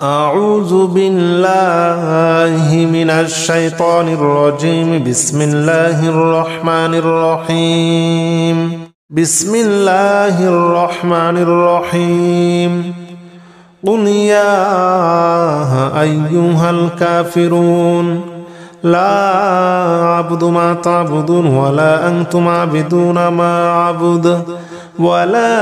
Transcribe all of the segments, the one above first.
أعوذ بالله من الشيطان الرجيم. بسم الله الرحمن الرحيم. بسم الله الرحمن الرحيم. قل يا أيها الكافرون لا أعبد ما تعبدون ولا أنتم عابدون ما أعبد ولا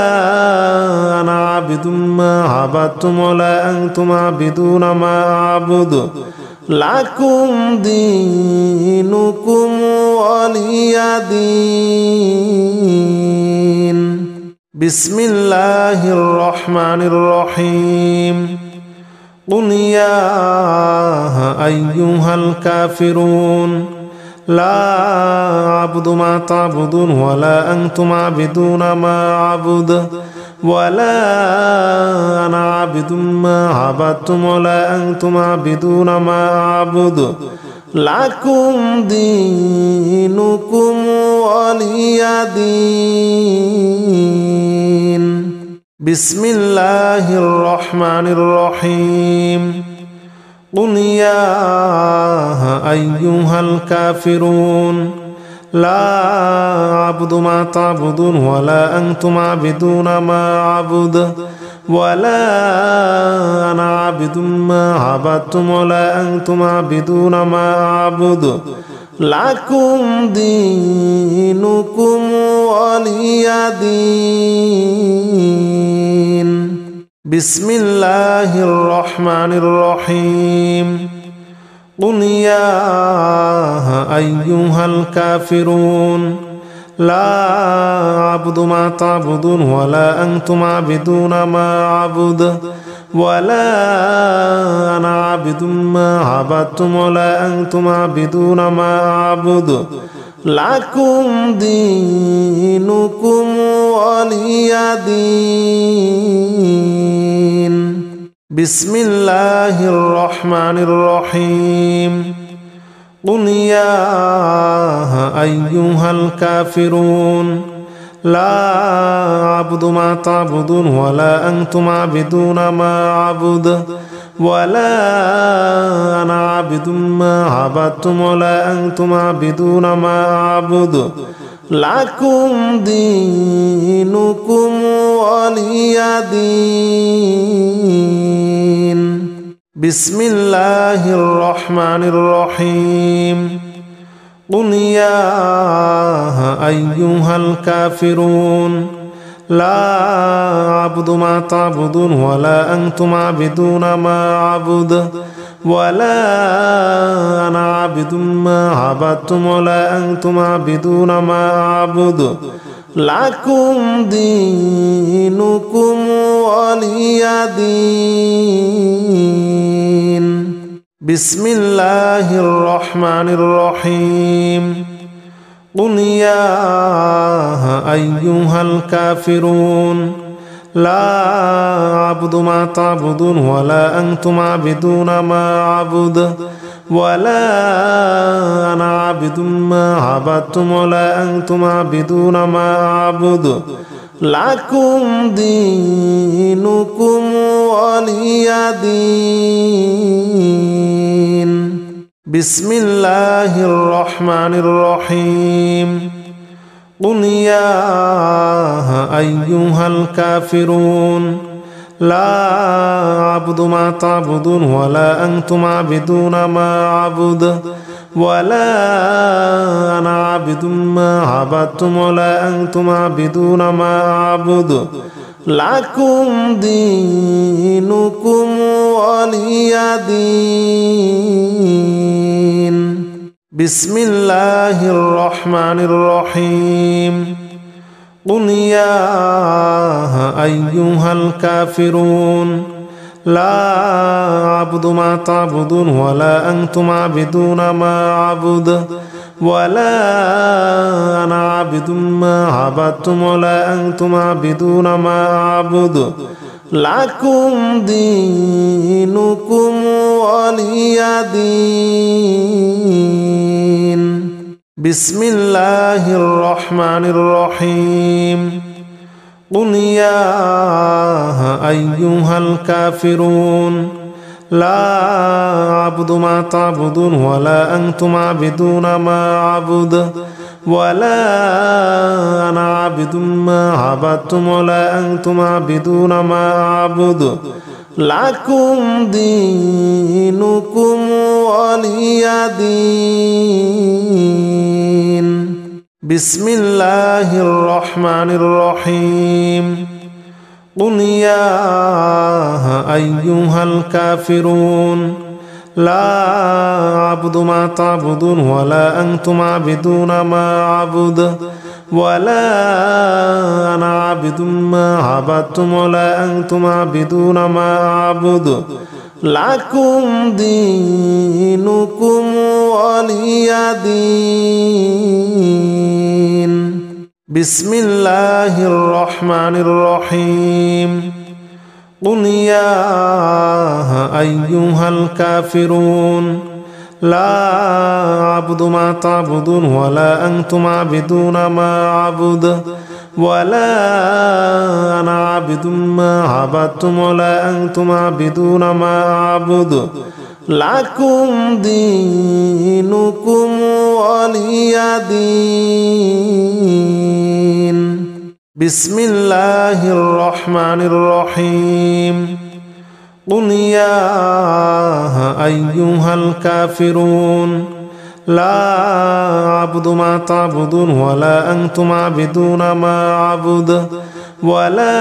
أنا عابد ما عبدتم ولا أنتم عابدون ما أعبد لكم دينكم ولي دين. بسم الله الرحمن الرحيم. قل يا أيها الكافرون لا أعبد ما تعبدون ولا أنتم عابدون ما أعبد ولا أنا عابد ما عبدتم ولا أنتم عابدون ما أعبد لكم دينكم ولي دين. بسم الله الرحمن الرحيم. قل يا أيها الكافرون لا أعبد ما تعبدون ولا أنتم عابدون ما أعبد ولا أنا عابد ما عبدتم ولا أنتم عابدون ما أعبد لكم دينكم ولي دين. بسم الله الرحمن الرحيم. قل يا أيها الكافرون لا أعبد ما تعبدون ولا أنتم عابدون ما أعبد ولا أنا عابد ما عبدتم ولا أنتم عابدون ما أعبد لكم دينكم ولي دين. بسم الله الرحمن الرحيم. قل يا أيها الكافرون لا أعبد ما تعبدون ولا أنتم عابدون ما أعبد ولا أنا عابد ما عبدتم ولا أنتم عابدون ما أعبد لكم دينكم ولي دين. بسم الله الرحمن الرحيم. قل يا أيها الكافرون لا أعبد ما تعبدون ولا أنتم عابدون ما أعبد ولا أنا عابد ما عبدتم ولا أنتم عابدون ما أعبد لكم دينكم ولي دين. بسم الله الرحمن الرحيم. قل يا أيها الكافرون لا أعبد ما تعبدون ولا أنتم عابدون ما أعبد ولا أنا عابد ما عبدتم ولا أنتم عابدون ما أعبد لكم دينكم ولي دين. بسم الله الرحمن الرحيم. قل يا أيها الكافرون لا أعبد ما تعبدون ولا أنتم عابدون ما أعبد ولا أنا عابد ما عبدتم ولا أنتم عابدون ما أعبد لكم دينكم ولي دين. بسم الله الرحمن الرحيم. قل يا أيها الكافرون لا أعبد ما تعبدون ولا أنتم عابدون ما أعبد ولا أنا عابد ما عبدتم ولا أنتم عابدون ما أعبد لكم دينكم ولي دين. بسم الله الرحمن الرحيم. قل يا أيها الكافرون لا أعبد ما تعبدون ولا أنتم عابدون ما أعبد ولا أنا عابد ما عبدتم ولا أنتم عابدون ما أعبد لكم دينكم ولي دين. بسم الله الرحمن الرحيم. قل يا أيها الكافرون لا أعبد ما تعبدون ولا أنتم عابدون ما أعبد ولا أنا عابد ما عبدتم ولا أنتم عابدون ما أعبد لكم دينكم ولي دين. بسم الله الرحمن الرحيم. قل يا أيها الكافرون لا أعبد ما تعبدون ولا أنتم عابدون ما أعبد ولا أنا عابد ما عبدتم ولا أنتم عابدون ما أعبد لكم دينكم ولي دين. بسم الله الرحمن الرحيم. قل يا أيها الكافرون لا أعبد ما تعبدون ولا أنتم عابدون ما أعبد ولا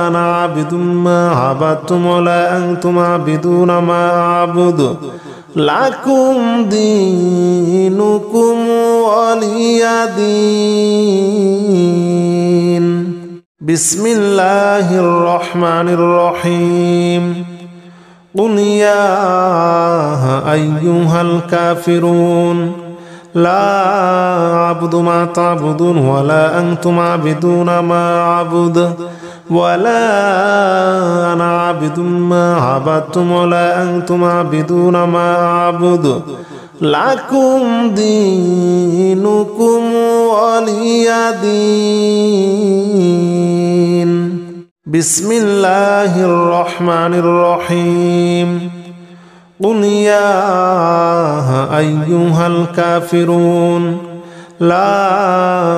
أنا عابد ما عبدتم ولا أنتم عابدون ما أعبد لكم دينكم ولي دين. بسم الله الرحمن الرحيم. قل يا أيها الكافرون لا أعبد ما تعبدون ولا أنتم عابدون ما أعبد ولا أنا عابد ما عبدتم ولا أنتم عابدون ما أعبد لكم دينكم ولي دين. بسم الله الرحمن الرحيم. قل يا أيها الكافرون لا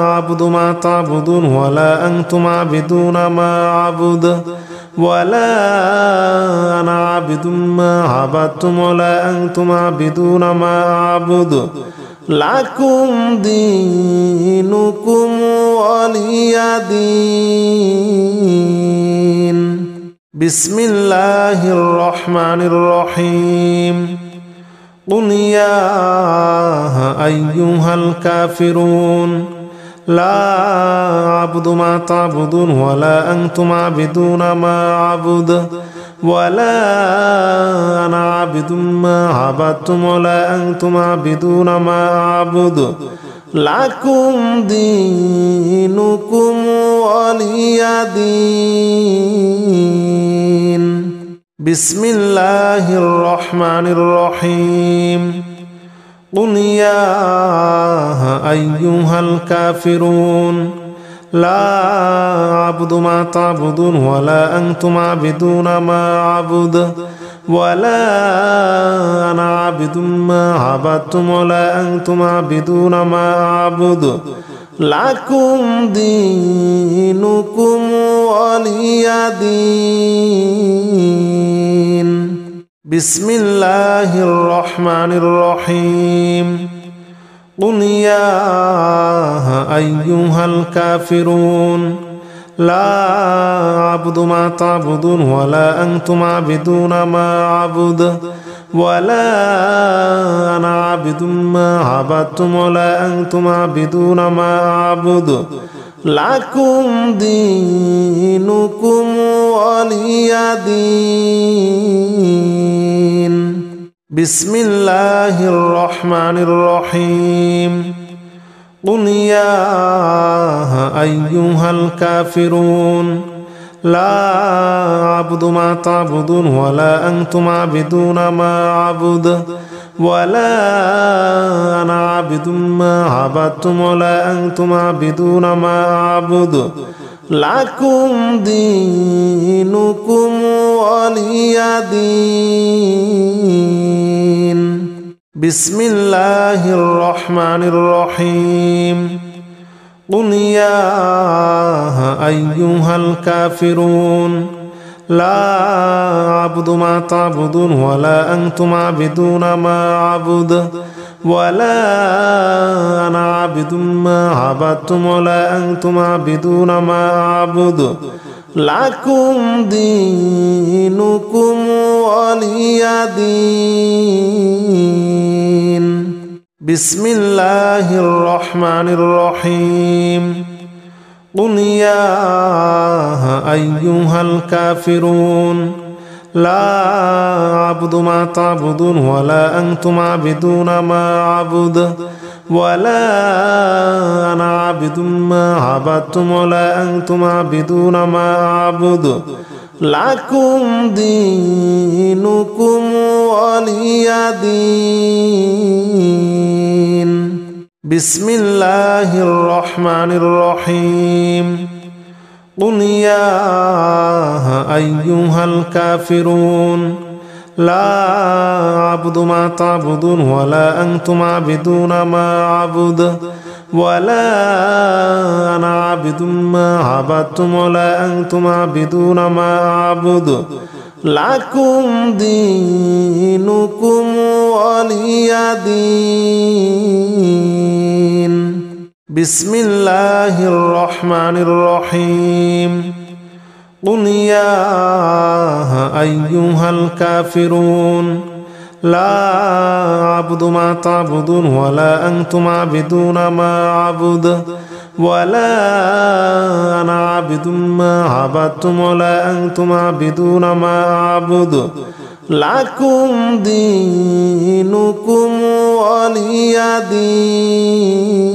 أعبد ما تعبدون ولا أنتم عابدون ما أعبد ولا أنا عابد ما عبدتم ولا أنتم عابدون ما أعبد لكم دينكم ولي دين. بسم الله الرحمن الرحيم. قل يا أيها الكافرون لا أعبد ما تعبدون ولا أنتم عابدون ما أعبد ولا أنا عابد ما عبدتم ولا أنتم عابدون ما أعبد لكم دينكم ولي دين. بسم الله الرحمن الرحيم. قل يا أيها الكافرون لا أعبد ما تعبدون ولا أنتم عابدون ما أعبد ولا أنا عابد ما عبدتم ولا أنتم عابدون ما أعبد لكم دينكم ولي دين. بسم الله الرحمن الرحيم. قل يا أيها الكافرون لا أعبد ما تعبدون ولا أنتم عابدون ما أعبد ولا أنا عابد ما عبدتم ولا أنتم عابدون ما أعبد لكم دينكم ولي دين. بسم الله الرحمن الرحيم. قل يا أيها الكافرون لا أعبد ما تعبدون ولا أنتم عابدون ما أعبد ولا أنا عابد ما عبدتم ولا أنتم عابدون ما أعبد লাকুম দীনুকুম ওয়ালিয়া দীন। বিসমিল্লাহির রহমানির রহিম। কুল ইয়া আইয়ুহাল কাফিরুন লা আ'বুদু মা তা'বুদুন ওয়ালা আনতুম আ'বিদুনা মা আ'বুদু ওয়ালা আনা আ'বিদুম মা আ'বাদতুম ওয়ালা আনতুম আ'বিদুনা মা আ'বুদু লাকুম দীনুকুম ওয়ালিয়া দীন। বিসমিল্লাহির রহমানির রহিম। কুল ইয়া আইয়ুহাল কাফিরুন লা আ'বুদু মা তা'বুদুন ওয়ালা আনতুম আ'বিদুনা মা আ'বুদু ওয়ালা আনা আ'বিদুম মা আ'বাদতুম ওয়ালা আনতুম আ'বিদুনা মা আ'বুদু লাকুম দীনুকুম ওয়ালিয়া দীন। বিসমিল্লাহির রহমানির রহিম। কুল ইয়া আইয়ুহাল কাফিরুন লা আ'বুদু মা তা'বুদুন ওয়ালা আনতুম আ'বিদুনা মা আ'বুদু ওয়ালা আনা আ'বিদুম মা আ'বাদতুম ওয়ালা আনতুম আ'বিদুনা মা আ'বুদু লাকুম দীনুকুম ওয়ালিয়া দীন। বিসমিল্লাহির রহমানির রহিম। কুল ইয়া আইয়ুহাল কাফিরুন লা আ'বুদু মা তা'বুদুন ওয়ালা আনতুম আ'বিদুনা মা আ'বুদু ওয়ালা আনা আ'বিদুম মা আ'বাদতুম ওয়ালা আনতুম আ'বিদুনা মা আ'বুদু লাকুম দীনুকুম ওয়ালিয়া দীন।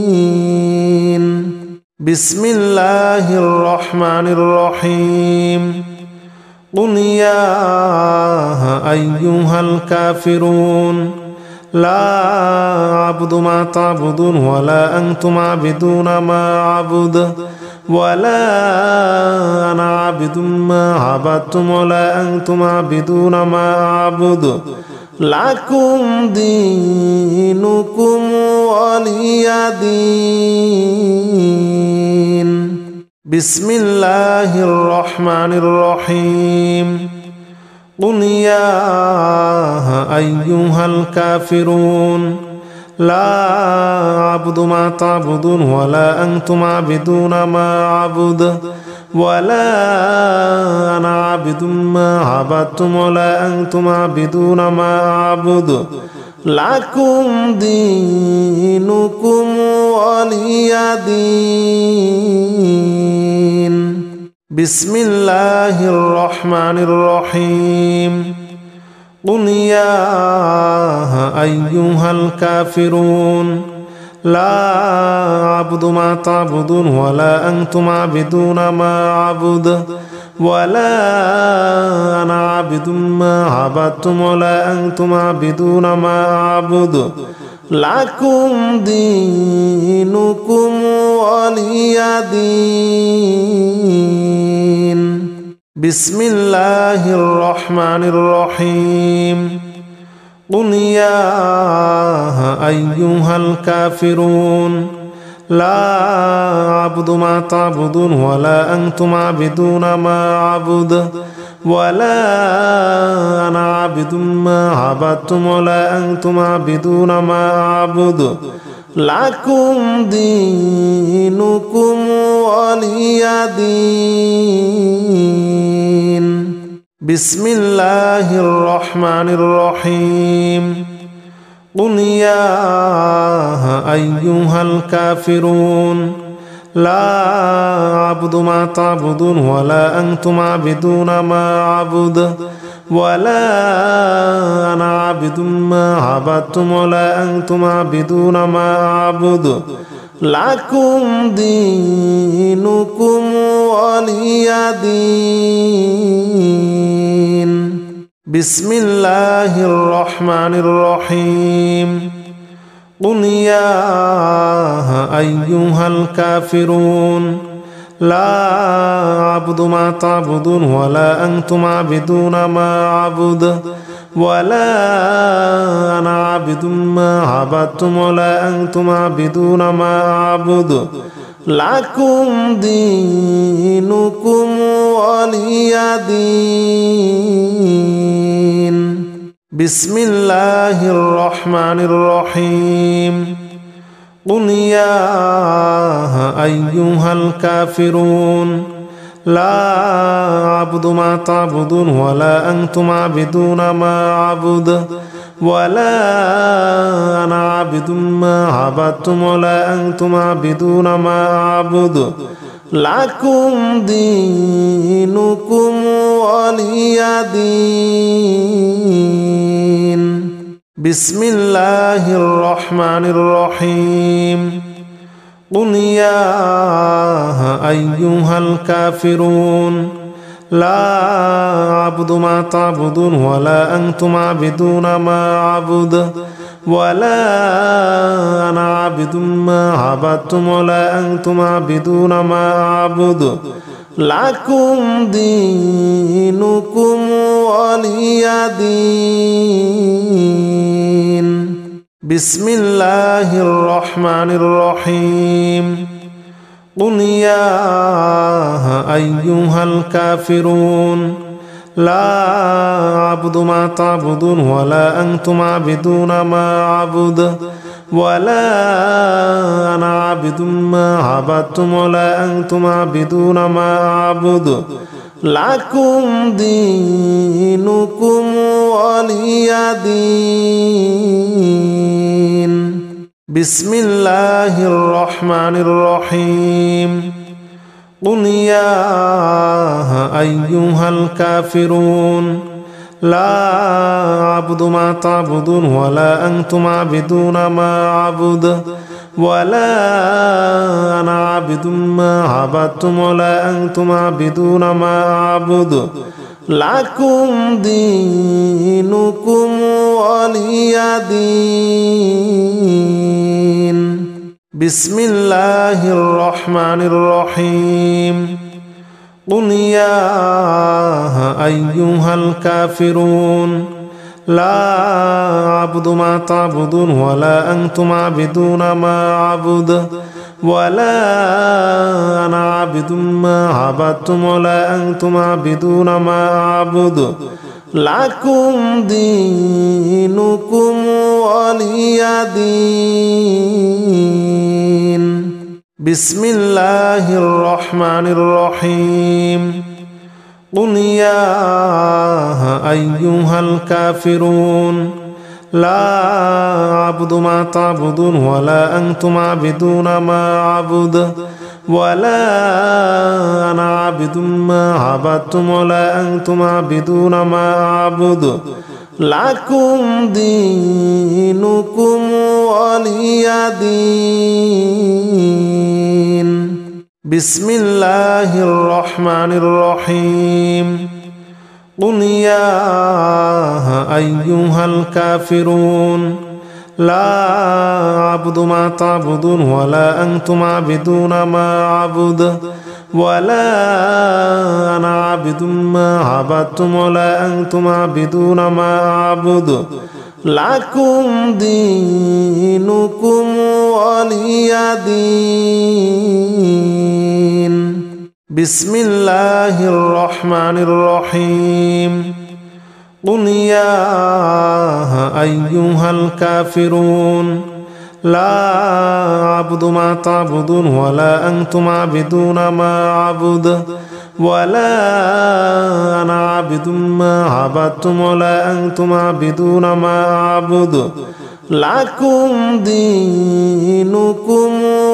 বিসমিল্লাহির রহমানির রহিম। কুল ইয়া আইয়ুহাল কাফিরুন লা আ'বুদু মা তা'বুদুন ওয়ালা আনতুম আ'বিদুনা মা আ'বুদু ওয়ালা আনা আ'বিদুম মা আ'বাদতুম ওয়ালা আনতুম আ'বিদুনা মা আ'বুদু লাকুম দীনুকুম ওয়ালিয়া দীন। বিসমিল্লাহির রহমানির রহিম। কুল ইয়া আইয়ুহাল কাফিরুন লা আ'বুদু মা তা'বুদুন ওয়ালা আনতুম আ'বিদুনা মা আ'বুদু ওয়ালা আনা আ'বিদুম মা আ'বাদতুম ওয়ালা আনতুম আ'বিদুনা মা আ'বুদু লাকুম দীনুকুম ওয়ালিয়া দীন। বিসমিল্লাহির রহমানির রহিম। কুল ইয়া আইয়ুহাল কাফিরুন লা আ'বুদু মা তা'বুদুন ওয়ালা আনতুম আ'বিদুনা মা আ'বুদু ওয়ালা আনা আ'বিদুম মা আ'বাদতুম ওয়ালা আনতুম আ'বিদুনা মা আ'বুদু লাকুম দীনুকুম ওয়ালিয়া দীন। বিসমিল্লাহির রহমানির রহিম। কুল ইয়া আইয়ুহাল কাফিরুন লা আ'বুদু মা তা'বুদুন ওয়ালা আনতুম আ'বিদুনা মা আ'বুদু ওয়ালা আনা আ'বিদুম মা আ'বাদতুম ওয়ালা আনতুম আ'বিদুনা মা আ'বুদু লাকুম দীনুকুম ওয়ালিয়া দীন। বিসমিল্লাহির রহমানির রহিম। কুল ইয়া আইয়ুহাল কাফিরুন লা আ'বুদু মা তা'বুদুন ওয়ালা আনতুম আ'বিদুনা মা আ'বুদু ওয়ালা আনা আ'বিদুম মা আ'বাদতুম ওয়ালা আনতুম আ'বিদুনা মা আ'বুদু লাকুম দীনুকুম ওয়ালিয়া দীন। বিসমিল্লাহির রহমানির রহিম। কুল ইয়া আইয়ুহাল কাফিরুন لا أعبد ما تعبدون ولا أنتم عابدون ما أعبد ولا أنا عابد ما عبدتم ولا أنتم عابدون ما أعبد لكم دينكم ولي دين. بسم الله الرحمن الرحيم. قل يا أيها الكافرون لا أعبد ما تعبدون ولا أنتم عابدون ما أعبد ولا أنا عابد ما عبدتم ولا أنتم عابدون ما أعبد لكم دينكم ولي دين. بسم الله الرحمن الرحيم. قل يا أيها الكافرون لا أعبد ما تعبدون ولا أنتم عابدون ما أعبد ولا أنا عابد ما عبدتم ولا أنتم عابدون ما أعبد لكم دينكم ولي دين. بسم الله الرحمن الرحيم. قل يا أيها الكافرون لا أعبد ما تعبدون ولا أنتم عابدون ما أعبد ولا أنا عابد ما عبدتم ولا أنتم عابدون ما أعبد لكم دينكم ولي دين. بسم الله الرحمن الرحيم. قل يا أيها الكافرون لا أعبد ما تعبدون ولا أنتم عابدون ما أعبد ولا أنا عابد ما عبدتم ولا أنتم عابدون ما أعبد لكم دينكم ولي دين. بسم الله الرحمن الرحيم. قل يا أيها الكافرون لا أعبد ما تعبدون ولا أنتم عابدون ما أعبد ولا أنا عابد ما عبدتم ولا أنتم عابدون ما أعبد لكم دينكم ولي دين. بسم الله الرحمن الرحيم. قل يا أيها الكافرون لا أعبد ما تعبدون ولا أنتم عابدون ما أعبد ولا أنا عابد ما عبدتم ولا أنتم عابدون ما أعبد لكم دينكم ولي دين. بسم الله الرحمن الرحيم. قل يا أيها الكافرون لا أعبد ما تعبدون ولا أنتم عابدون ما أعبد ولا أنا عابد ما عبدتم ولا أنتم عابدون ما أعبد لكم دينكم ولي دين. بسم الله الرحمن الرحيم. قل يا أيها الكافرون لا أعبد ما تعبدون ولا أنتم عابدون ما أعبد ولا أنا عابد ما عبدتم ولا أنتم عابدون ما أعبد لكم دينكم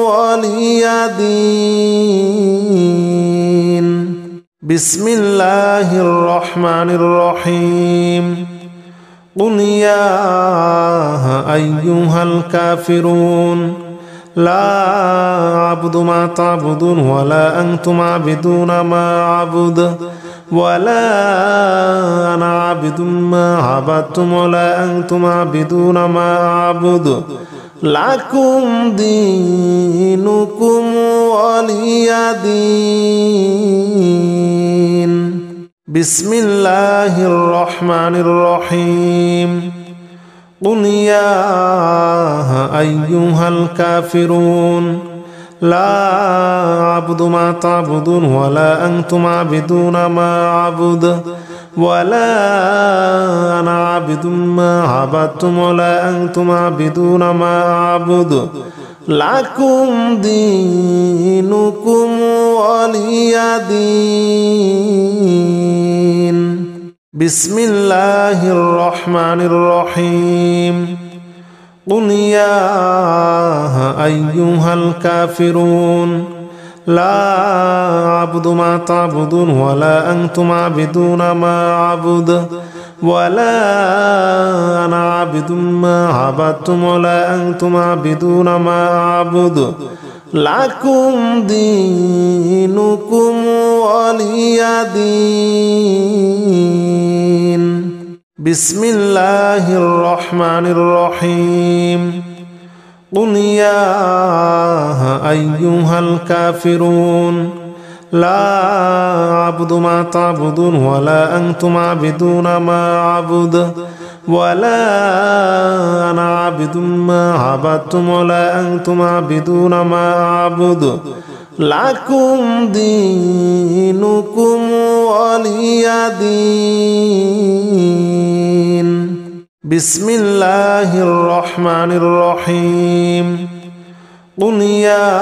ولي دين. بسم الله الرحمن الرحيم. قل يا أيها الكافرون لا أعبد ما تعبدون ولا أنتم عابدون ما أعبد ولا أنا عابد ما عبدتم ولا أنتم عابدون ما أعبد لكم دينكم ولي دين بسم الله الرحمن الرحيم قل يا أيها الكافرون لا أعبد ما تعبدون ولا أنتم عابدون ما أعبد ولا أنا عابد ما عبدتم ولا أنتم عابدون ما أعبد لكم دينكم ولي دين بسم الله الرحمن الرحيم قل يا أيها الكافرون لا أعبد ما تعبدون ولا أنتم عابدون ما أعبد ولا أنا عابد ما عبدتم ولا أنتم عابدون ما أعبد لكم دينكم ولي دين بسم الله الرحمن الرحيم قل يا أيها الكافرون لا أعبد ما تعبدون ولا أنتم عابدون ما أعبد ولا أنا عابد ما عبدتم ولا أنتم عابدون ما أعبد لكم دينكم ولي دين بسم الله الرحمن الرحيم قل يا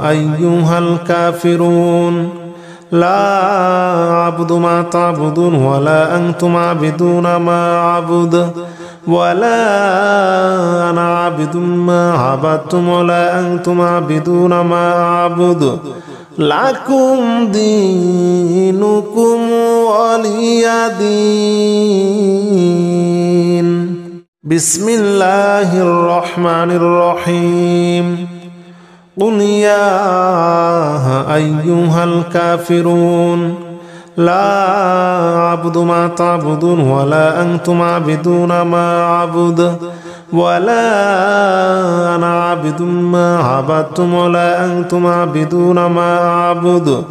أيها الكافرون لا أعبد ما تعبدون ولا أنتم عابدون ما أعبد ولا أنا عابد ما عبدتم ولا أنتم عابدون ما أعبد لكم دينكم ولي دين بسم الله الرحمن الرحيم قل يا أيها الكافرون لا أعبد ما تعبدون ولا أنتم عابدون ما أعبد ولا أنا عابد ما عبدتم ولا أنتم عابدون ما أعبد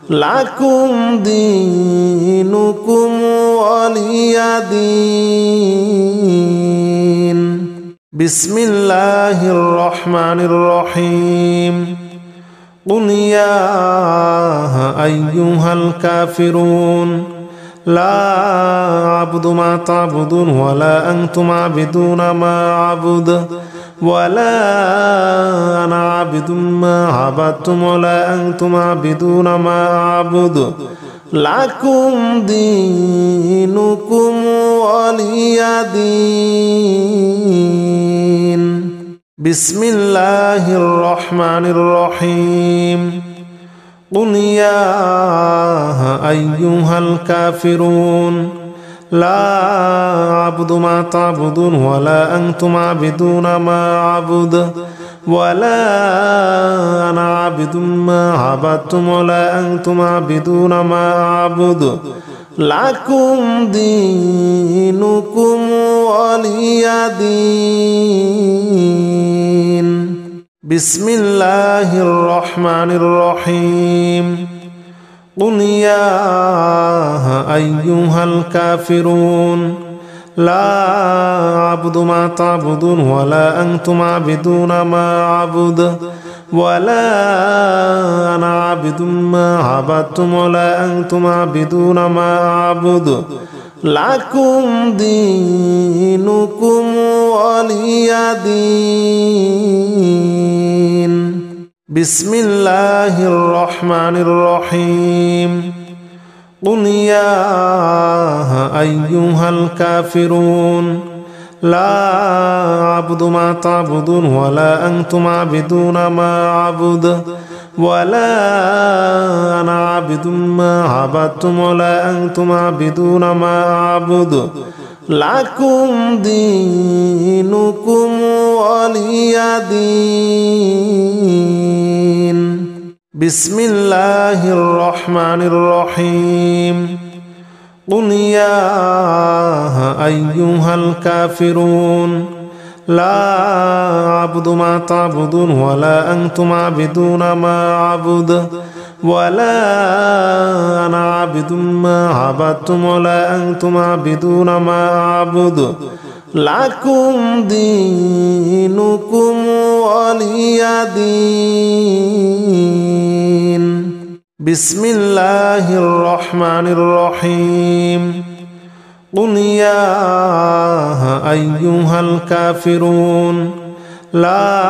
لكم دينكم ولي دين بسم الله الرحمن الرحيم قل يا أيها الكافرون لا أعبد ما تعبدون ولا أنتم عابدون ما أعبد ولا أنا عابد ما عبدتم ولا أنتم عابدون ما أعبد لكم دينكم ولي دين بسم الله الرحمن الرحيم قل يا أيها الكافرون لا أعبد ما تعبدون ولا أنتم عابدون ما أعبد ولا أنا عابد ما عبدتم ولا أنتم عابدون ما أعبد لكم دينكم ولي دين بسم الله الرحمن الرحيم قل يا أيها الكافرون لا أعبد ما تعبدون ولا أنتم عابدون ما أعبد ولا أنا عابد ما عبدتم ولا أنتم عابدون ما أعبد لكم دينكم ولي دين بسم الله الرحمن الرحيم قل يا أيها الكافرون لا أعبد ما تعبدون ولا أنتم عابدون ما أعبد ولا أنا عابد ما عبدتم ولا أنتم عابدون ما أعبد لكم دينكم ولي دين بسم الله الرحمن الرحيم قل يا أيها الكافرون لا أعبد ما تعبدون ولا أنتم عابدون ما أعبد ولا أنا عابد ما عبدتم ولا أنتم عابدون ما أعبد لكم دينكم ولي دين. بسم الله الرحمن الرحيم. قل يا أيها الكافرون لا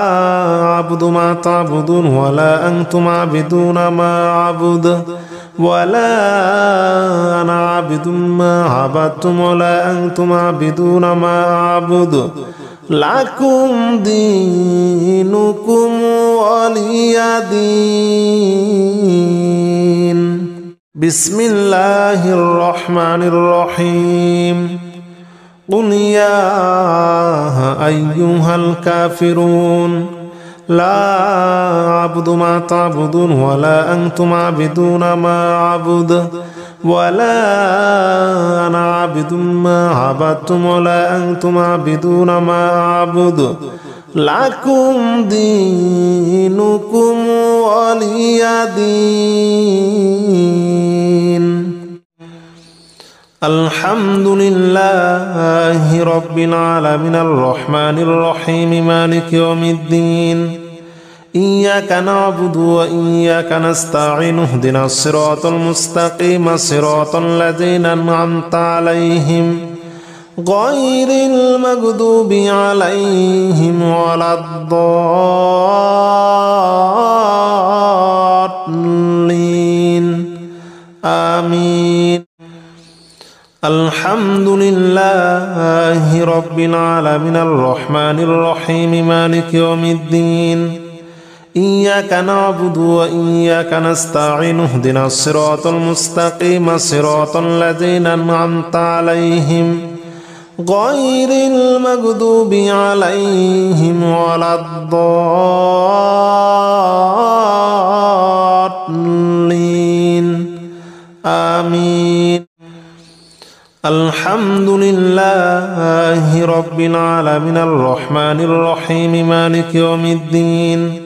أعبد ما تعبدون ولا أنتم عابدون ما أعبد ولا أنا عابد ما عبدتم ولا أنتم عابدون ما أعبد لكم دينكم ولي دين. بسم الله الرحمن الرحيم. قل يا أيها الكافرون لا أعبد ما تعبدون ولا أنتم عابدون ما أعبد ولا أنا عابد ما عبدتم ولا أنتم عابدون ما أعبد لكم دينكم ولي دين. الحمد لله رب العالمين الرحمن الرحيم مالك يوم الدين. إياك نعبد وإياك نستعين اهدنا الصراط المستقيم صراط الذين أنعمت عليهم غير المغضوب عليهم ولا الضالين آمين. الحمد لله رب العالمين الرحمن الرحيم مالك يوم الدين. إياك نعبد وإياك نستعين اهدنا الصراط المستقيم صراط الذين أنعمت عليهم غير المغضوب عليهم ولا الضالين آمين. الحمد لله رب العالمين الرحمن الرحيم مالك يوم الدين.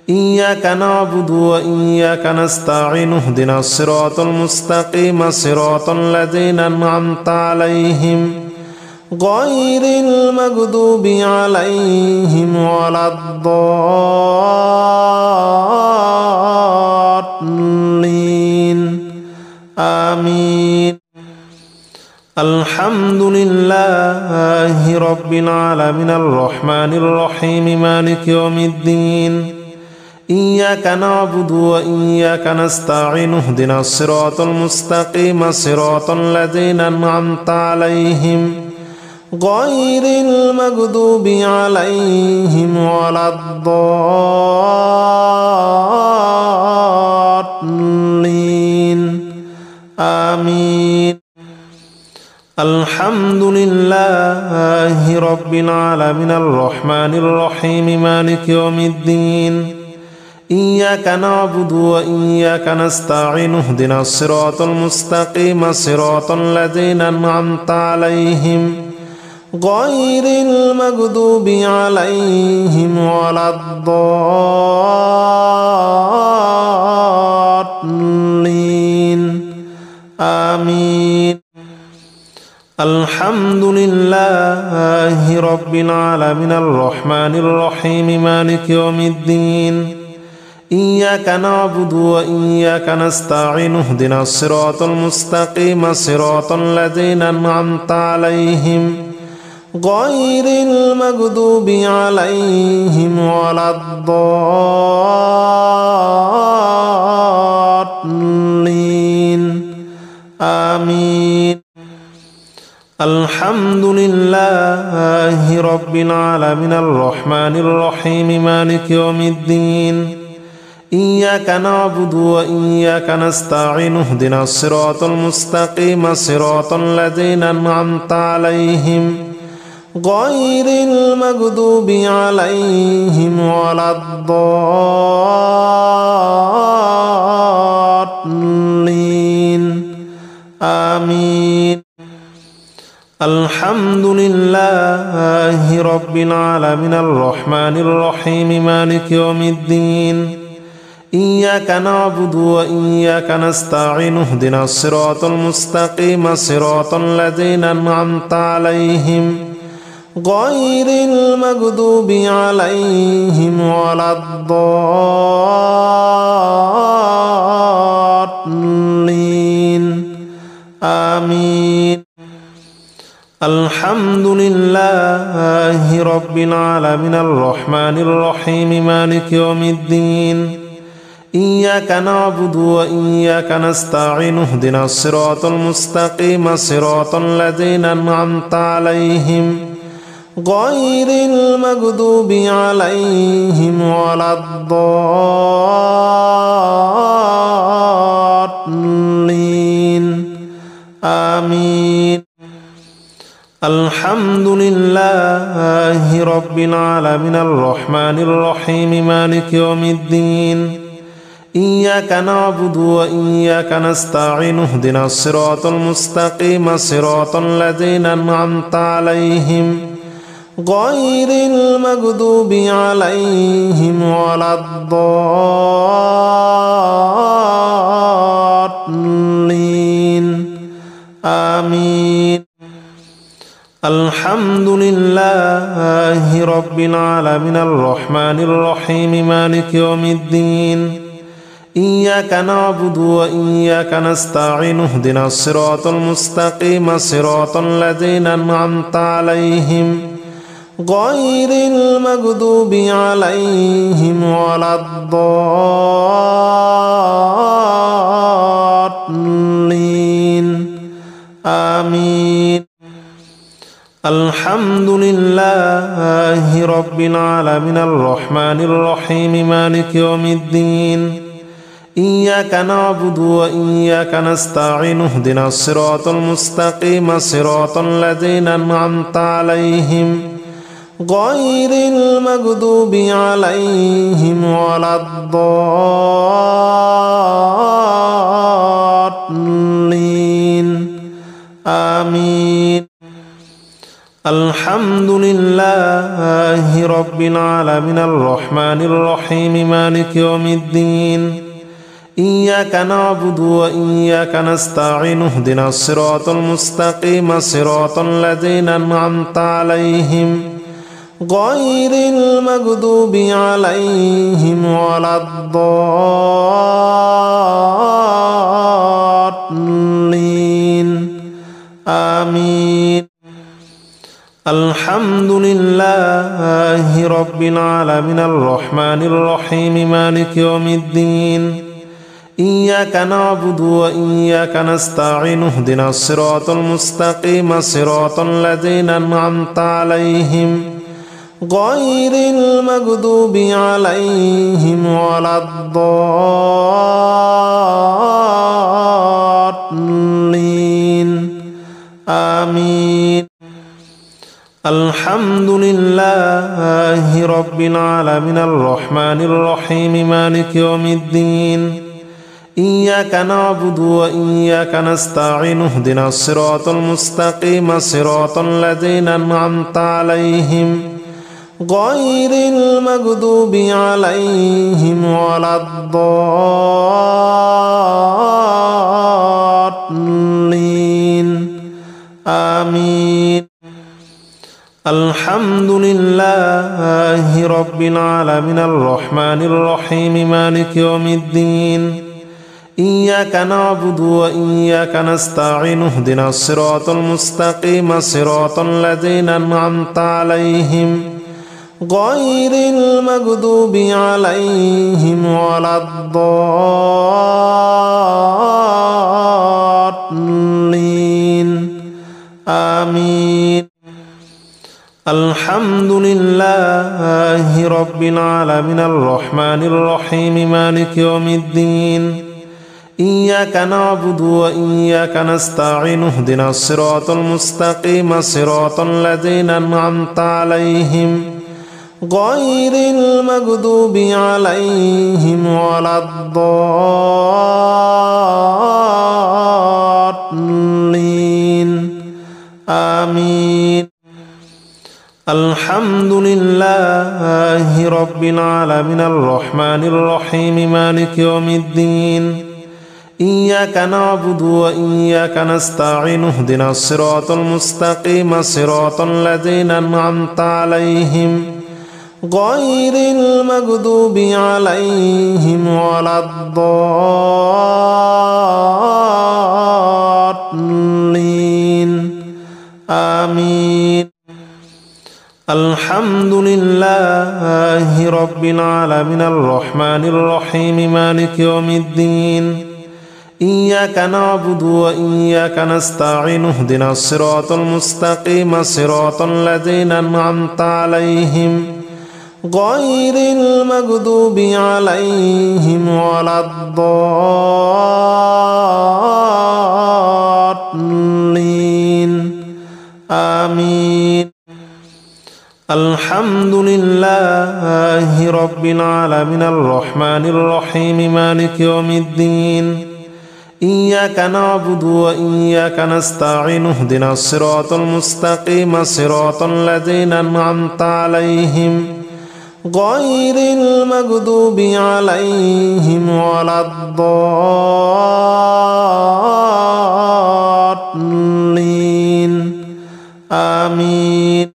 إياك نعبد وإياك نستعين اهدنا الصراط المستقيم صراط الذين أنعمت عليهم غير المغضوب عليهم ولا الضالين آمين. الحمد لله رب العالمين الرحمن الرحيم مالك يوم الدين. إياك نعبد وإياك نستعين اهدنا الصراط المستقيم صراط الذين أنعمت عليهم غير المغضوب عليهم ولا الضالين آمين. الحمد لله رب العالمين الرحمن الرحيم مالك يوم الدين. إياك نعبد وإياك نستعين اهدنا الصراط المستقيم صراط الذين أنعمت عليهم غير المغضوب عليهم ولا الضالين آمين. الحمد لله رب العالمين الرحمن الرحيم مالك يوم الدين. إياك نعبد وإياك نستعين اهدنا الصراط المستقيم صراط الذين أنعمت عليهم غير المغضوب عليهم ولا الضالين آمين. الحمد لله رب العالمين الرحمن الرحيم مالك يوم الدين. إياك نعبد وإياك نستعين اهدنا الصراط المستقيم صراط الذين أنعمت عليهم غير المغضوب عليهم ولا الضالين آمين. الحمد لله رب العالمين الرحمن الرحيم مالك يوم الدين إياك نعبد وإياك نستعين اهدنا الصراط المستقيم صراط الذين أنعمت عليهم غير المغضوب عليهم ولا الضالين آمين. الحمد لله رب العالمين الرحمن الرحيم مالك يوم الدين إياك نعبد وإياك نستعين اهدنا الصراط المستقيم صراط الذين أنعمت عليهم غير المغضوب عليهم ولا الضالين آمين. الحمد لله رب العالمين الرحمن الرحيم مالك يوم الدين إياك نعبد وإياك نستعين اهدنا الصراط المستقيم صراط الذين أنعمت عليهم غير المغضوب عليهم ولا الضالين آمين. الحمد لله رب العالمين الرحمن الرحيم مالك يوم الدين إياك نعبد وإياك نستعين اهدنا الصراط المستقيم صراط الذين أنعمت عليهم غير المغضوب عليهم ولا الضالين آمين. الحمد لله رب العالمين الرحمن الرحيم مالك يوم الدين إياك نعبد وإياك نستعين اهدنا الصراط المستقيم صراط الذين أنعمت عليهم غير المغضوب عليهم ولا الضالين آمين. الحمد لله رب العالمين الرحمن الرحيم مالك يوم الدين إياك نعبد وإياك نستعين اهدنا الصراط المستقيم صراط الذين أنعمت عليهم غير المغضوب عليهم ولا الضالين آمين. الحمد لله رب العالمين الرحمن الرحيم مالك يوم الدين إياك نعبد وإياك نستعين اهدنا الصراط المستقيم صراط الذين أنعمت عليهم غير المغضوب عليهم ولا الضالين آمين. الحمد لله رب العالمين الرحمن الرحيم مالك يوم الدين إياك نعبد وإياك نستعين اهدنا الصراط المستقيم صراط الذين أنعمت عليهم غير المغضوب عليهم ولا الضالين آمين. الحمد لله رب العالمين الرحمن الرحيم مالك يوم الدين إياك نعبد وإياك نستعين اهدنا الصراط المستقيم صراط الذين أنعمت عليهم غير المغضوب عليهم ولا الضالين آمين. الحمد لله رب العالمين الرحمن الرحيم مالك يوم الدين إياك نعبد وإياك نستعين اهدنا الصراط المستقيم صراط الذين أنعمت عليهم غير المغضوب عليهم ولا الضالين آمين. الحمد لله رب العالمين الرحمن الرحيم مالك يوم الدين إياك نعبد وإياك نستعين اهدنا الصراط المستقيم صراط الذين أنعمت عليهم غير المغضوب عليهم ولا الضالين آمين. الحمد لله رب العالمين الرحمن الرحيم مالك يوم الدين إياك نعبد وإياك نستعين اهدنا الصراط المستقيم صراط الذين أنعمت عليهم غير المغضوب عليهم ولا الضالين آمين. الحمد لله رب العالمين الرحمن الرحيم مالك يوم الدين إياك نعبد وإياك نستعين اهدنا الصراط المستقيم صراط الذين أنعمت عليهم غير المغضوب عليهم ولا الضالين آمين.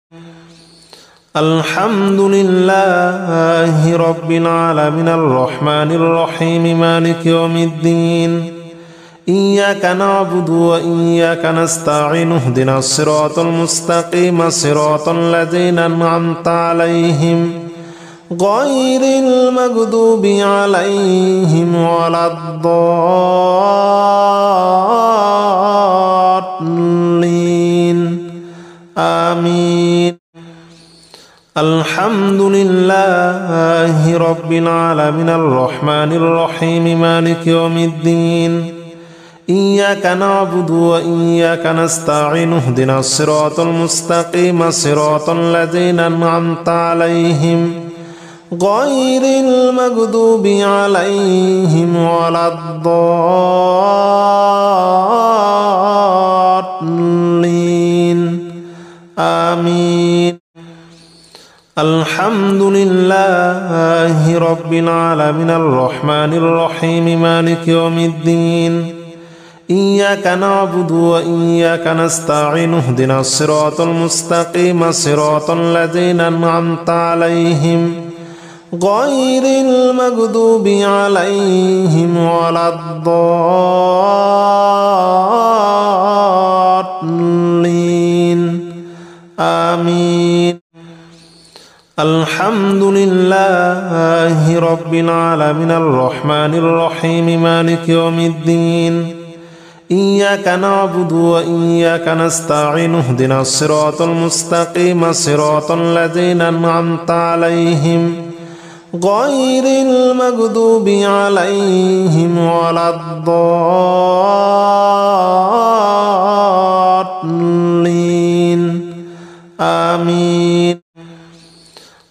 الحمد لله رب العالمين الرحمن الرحيم مالك يوم الدين إياك نعبد وإياك نستعين اهدنا الصراط المستقيم صراط الذين أنعمت عليهم غير المغضوب عليهم ولا الضالين آمين. الحمد لله رب العالمين الرحمن الرحيم مالك يوم الدين إياك نعبد وإياك نستعين اهدنا الصراط المستقيم صراط الذين أنعمت عليهم غير المغضوب عليهم ولا الضالين آمين. الحمد لله رب العالمين الرحمن الرحيم مالك يوم الدين إياك نعبد وإياك نستعين اهدنا الصراط المستقيم صراط الذين أنعمت عليهم غير المغضوب عليهم ولا الضالين آمين. الحمد لله رب العالمين الرحمن الرحيم مالك يوم الدين إياك نعبد وإياك نستعين اهدنا الصراط المستقيم صراط الذين أنعمت عليهم غير المغضوب عليهم ولا الضالين آمين.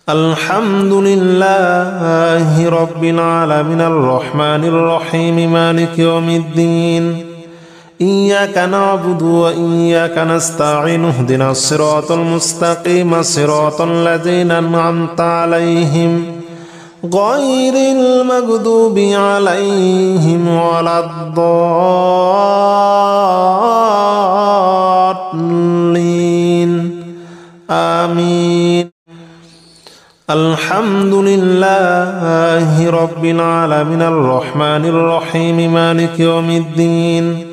الحمد لله رب العالمين الرحمن الرحيم مالك يوم الدين إياك نعبد وإياك نستعين اهدنا الصراط المستقيم صراط الذين أنعمت عليهم غير المغضوب عليهم ولا الضالين آمين. الحمد لله رب العالمين الرحمن الرحيم مالك يوم الدين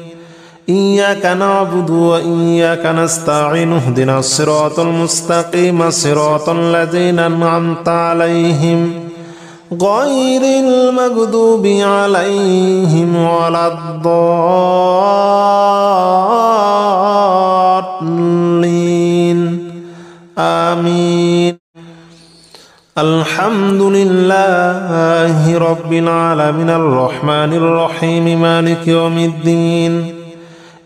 إياك نعبد وإياك نستعين اهدنا الصراط المستقيم صراط الذين أنعمت عليهم غير المغضوب عليهم ولا الضالين آمين. الحمد لله رب العالمين الرحمن الرحيم مالك يوم الدين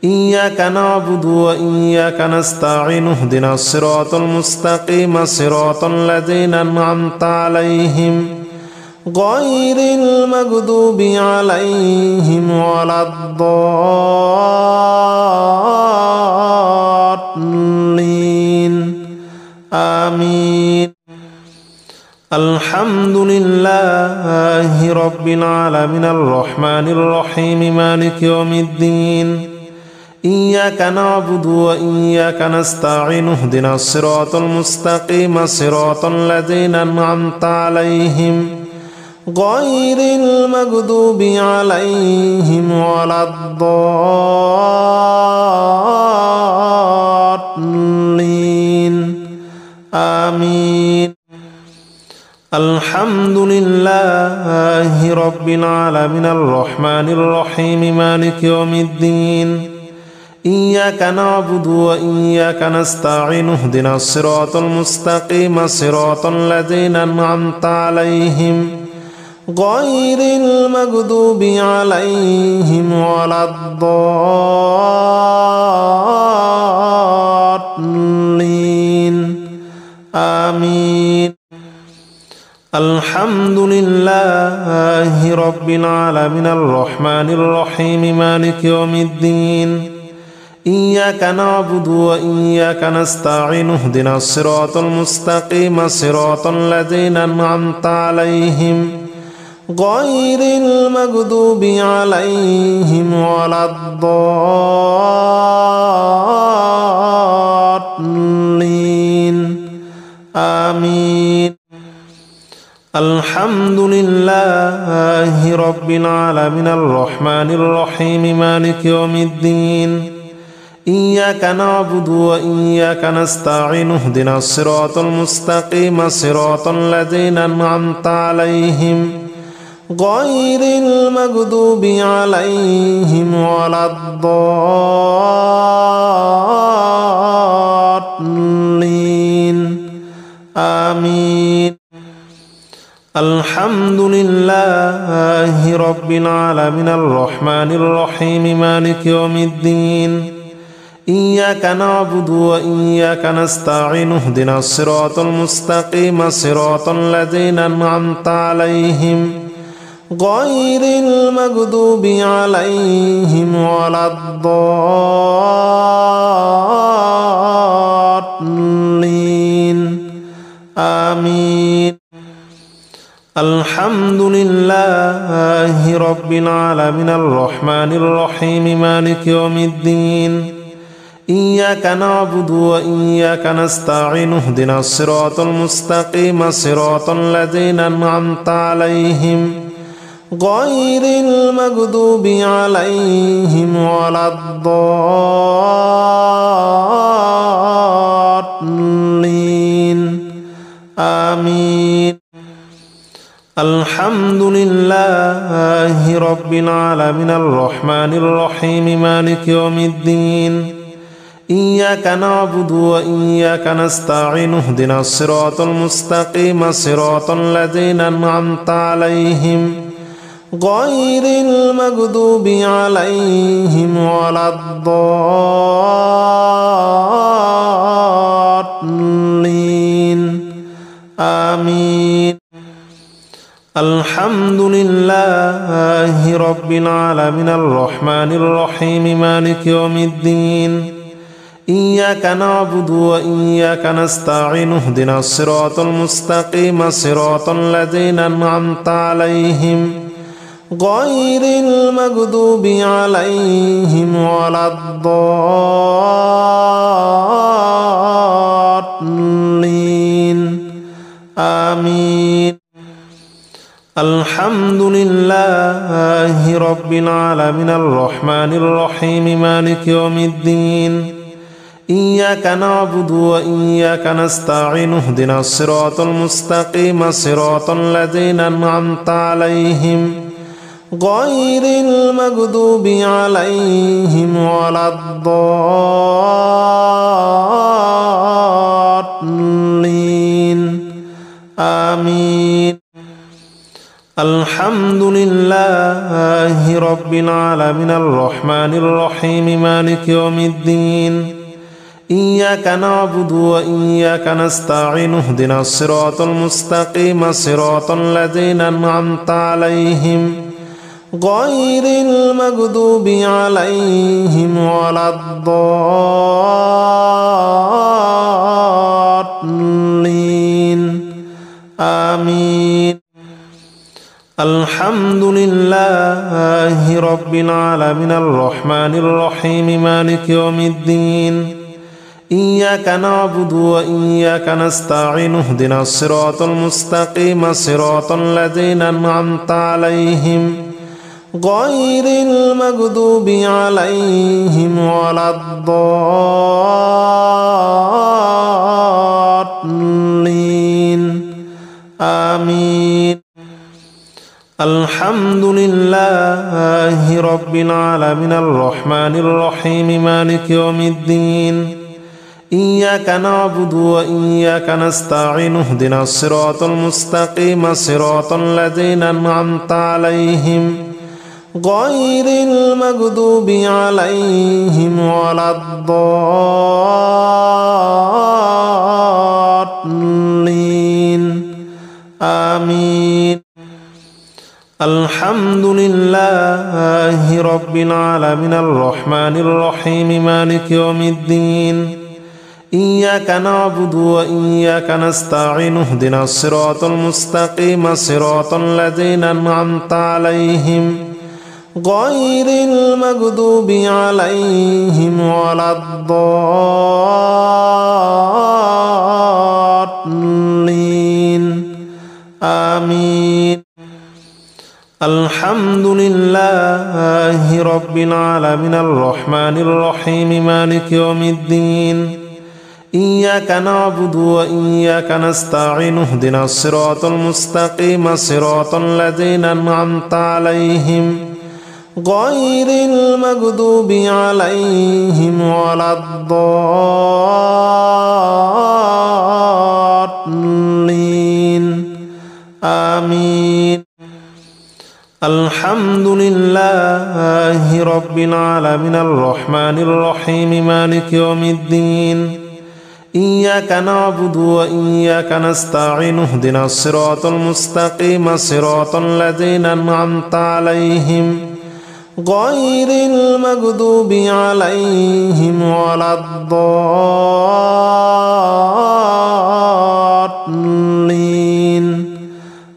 إياك نعبد وإياك نستعين اهدنا الصراط المستقيم صراط الذين أنعمت عليهم غير المغضوب عليهم ولا الضالين الضالين آمين. الحمد لله رب العالمين الرحمن الرحيم مالك يوم الدين إياك نعبد وإياك نستعين اهدنا الصراط المستقيم صراط الذين أنعمت عليهم غير المغضوب عليهم ولا الضالين آمين. الحمد لله رب العالمين الرحمن الرحيم مالك يوم الدين إياك نعبد وإياك نستعين اهدنا الصراط المستقيم صراط الذين أنعمت عليهم غير المغضوب عليهم ولا الضالين آمين. الحمد لله رب العالمين الرحمن الرحيم مالك يوم الدين إياك نعبد وإياك نستعين اهدنا الصراط المستقيم صراط الذين أنعمت عليهم غير المغضوب عليهم ولا الضالين آمين. الحمد لله رب العالمين الرحمن الرحيم مالك يوم الدين إياك نعبد وإياك نستعين اهدنا الصراط المستقيم صراط الذين أنعمت عليهم غير المغضوب عليهم ولا الضالين آمين. الحمد لله رب العالمين الرحمن الرحيم مالك يوم الدين إياك نعبد وإياك نستعين اهدنا الصراط المستقيم صراط الذين أنعمت عليهم غير المغضوب عليهم ولا الضالين آمين. الحمد لله رب العالمين الرحمن الرحيم مالك يوم الدين إياك نعبد وإياك نستعين اهدنا الصراط المستقيم صراط الذين أنعمت عليهم غير المغضوب عليهم ولا الضالين آمين. الحمد لله رب العالمين الرحمن الرحيم مالك يوم الدين إياك نعبد وإياك نستعين اهدنا الصراط المستقيم صراط الذين أنعمت عليهم غير المغضوب عليهم ولا الضالين آمين. الحمد لله رب العالمين الرحمن الرحيم مالك يوم الدين إياك نعبد وإياك نستعين اهدنا الصراط المستقيم صراط الذين أنعمت عليهم غير المغضوب عليهم ولا الضالين آمين. الحمد لله رب العالمين الرحمن الرحيم مالك يوم الدين إياك نعبد وإياك نستعين اهدنا الصراط المستقيم صراط الذين أنعمت عليهم غير المغضوب عليهم ولا الضالين آمين. الحمد لله رب العالمين الرحمن الرحيم مالك يوم الدين إياك نعبد وإياك نستعين اهدنا الصراط المستقيم صراط الذين أنعمت عليهم غير المغضوب عليهم ولا الضالين آمين. الحمد لله رب العالمين الرحمن الرحيم مالك يوم الدين إياك نعبد وإياك نستعين اهدنا الصراط المستقيم صراط الذين أنعمت عليهم غير المغضوب عليهم ولا الضالين آمين. الحمد لله رب العالمين الرحمن الرحيم مالك يوم الدين إياك نعبد وإياك نستعين اهدنا الصراط المستقيم صراط الذين أنعمت عليهم غير المغضوب عليهم ولا الضالين آمين. الحمد لله رب العالمين الرحمن الرحيم مالك يوم الدين إياك نعبد وإياك نستعين اهدنا الصراط المستقيم صراط الذين أنعمت عليهم غير المغضوب عليهم ولا الضالين آمين. الحمد لله رب العالمين الرحمن الرحيم مالك يوم الدين إياك نعبد وإياك نستعين اهدنا الصراط المستقيم صراط الذين أنعمت عليهم غير المغضوب عليهم ولا الضالين آمين. الحمد لله رب العالمين الرحمن الرحيم مالك يوم الدين إياك نعبد وإياك نستعين اهدنا الصراط المستقيم صراط الذين أنعمت عليهم غير المغضوب عليهم ولا الضالين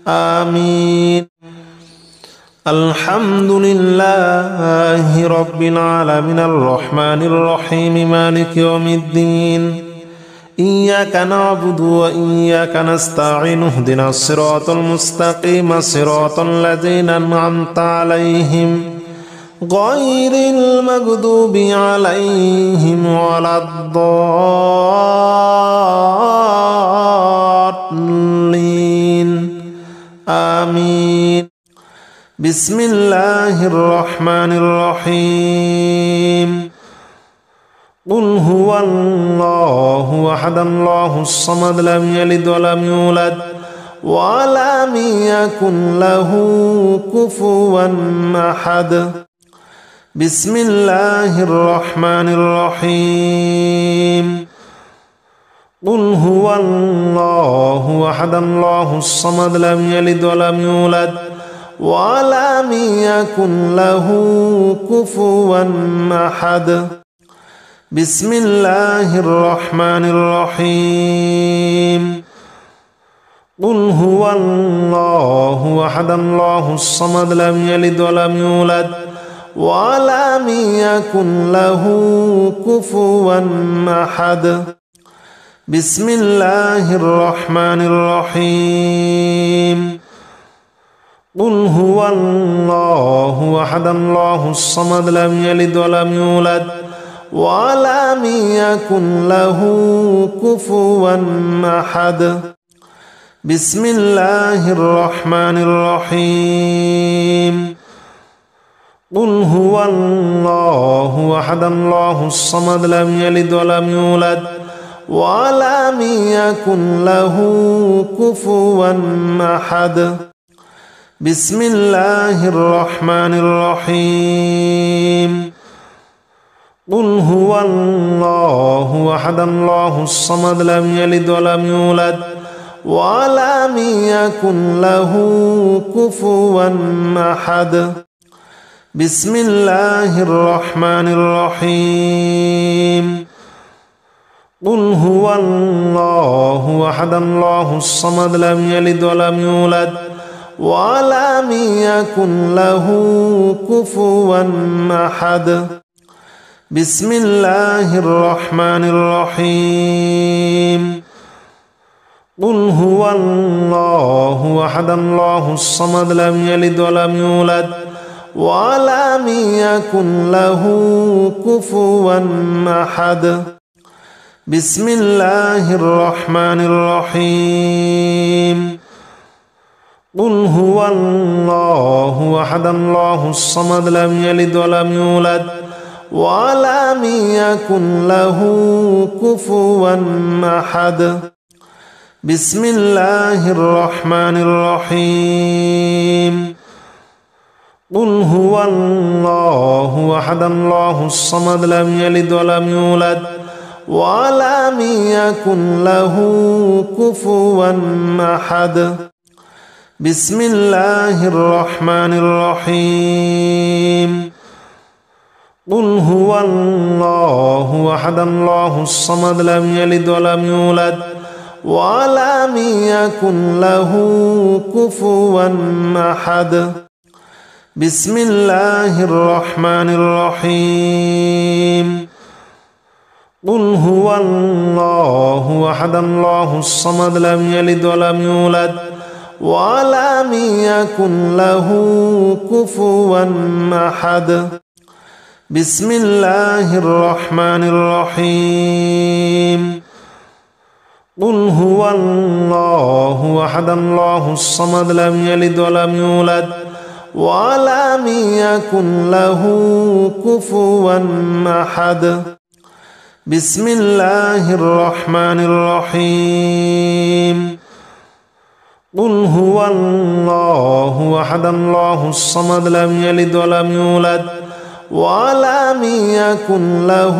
آمين. الحمد لله رب العالمين الرحمن الرحيم مالك يوم الدين إياك نعبد وإياك نستعين اهدنا الصراط المستقيم صراط الذين أنعمت عليهم غير المغضوب عليهم ولا الضالين آمين. بسم الله الرحمن الرحيم. قل هو الله أحد الله الصمد لم يلد ولم يولد ولم يكن له كفوا أحد. بسم الله الرحمن الرحيم. قل هو الله أحد الله الصمد لم يلد ولم يولد ولم يكن له كفوا أحد. بسم الله الرحمن الرحيم. قل هو الله أحد الله الصمد لم يلد ولم يولد ولم يكن له كفوا أحد. بسم الله الرحمن الرحيم. قل هو الله أحد الله الصمد لم يلد ولم يولد ولم يكن له كفوا أحد. بسم الله الرحمن الرحيم. قل هو الله أحد الله الصمد لم يلد ولم يولد ولم يكن له كفوا أحد. بسم الله الرحمن الرحيم. قل هو الله أحد الله الصمد لم يلد ولم يولد ولم يكن له كفوا أحد. بسم الله الرحمن الرحيم. قل هو الله أحد الله الصمد لم يلد ولم يولد ولم يكن له كفوا أحد بسم الله الرحمن الرحيم قل هو الله أحد الله الصمد لم يلد ولم يولد ولم يكن له كفوا أحد بسم الله الرحمن الرحيم قل هو الله أحد الله الصمد لم يلد ولم يولد ولم يكن له كفوا أحد بسم الله الرحمن الرحيم قل هو الله أحد الله الصمد لم يلد ولم يولد ولم يكن له كفوا أحد بسم الله الرحمن الرحيم قل هو الله أحد الله الصمد لم يلد ولم يولد ولم يكن له كفوا أحد بسم الله الرحمن الرحيم قل هو الله أحد الله الصمد لم يلد ولم يولد ولم يكن له كفوا أحد بسم الله الرحمن الرحيم قل هو الله أحد الله الصمد لم يلد ولم يولد ولم يكن له كفوا أحد بسم الله الرحمن الرحيم قل هو الله أحد الله الصمد لم يلد ولم يولد ولم يكن له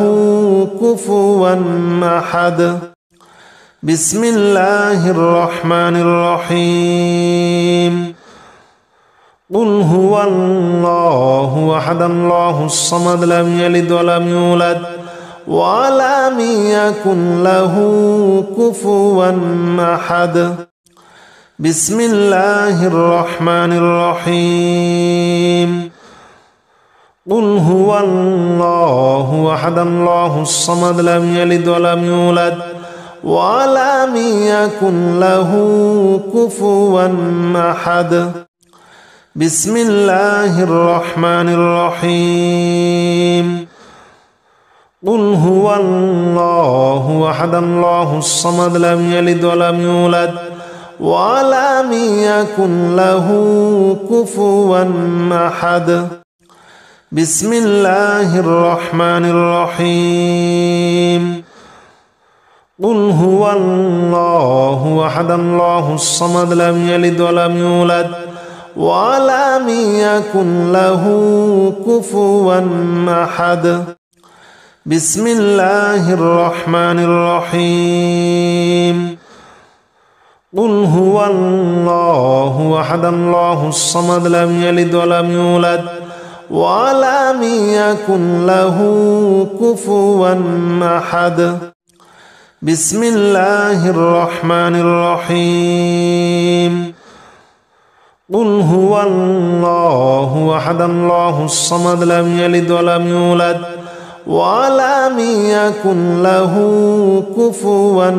كفوا أحد بسم الله الرحمن الرحيم قل هو الله أحد الله الصمد لم يلد ولم يولد ولم يكن له كفوا أحد بسم الله الرحمن الرحيم قل هو الله أحد الله الصمد لم يلد ولم يولد ولم يكن له كفوا أحد بسم الله الرحمن الرحيم قل هو الله أحد الله الصمد لم يلد ولم يولد ولم يكن له كفوا أحد بسم الله الرحمن الرحيم قل هو الله أحد الله الصمد لم يلد ولم يولد ولم يكن له كفوا أحد بسم الله الرحمن الرحيم قل هو الله أحد الله الصمد لم يلد ولم يولد ولم يكن له كفوا أحد بسم الله الرحمن الرحيم قل هو الله أحد الله الصمد لم يلد ولم يولد ولم يكن له كفوا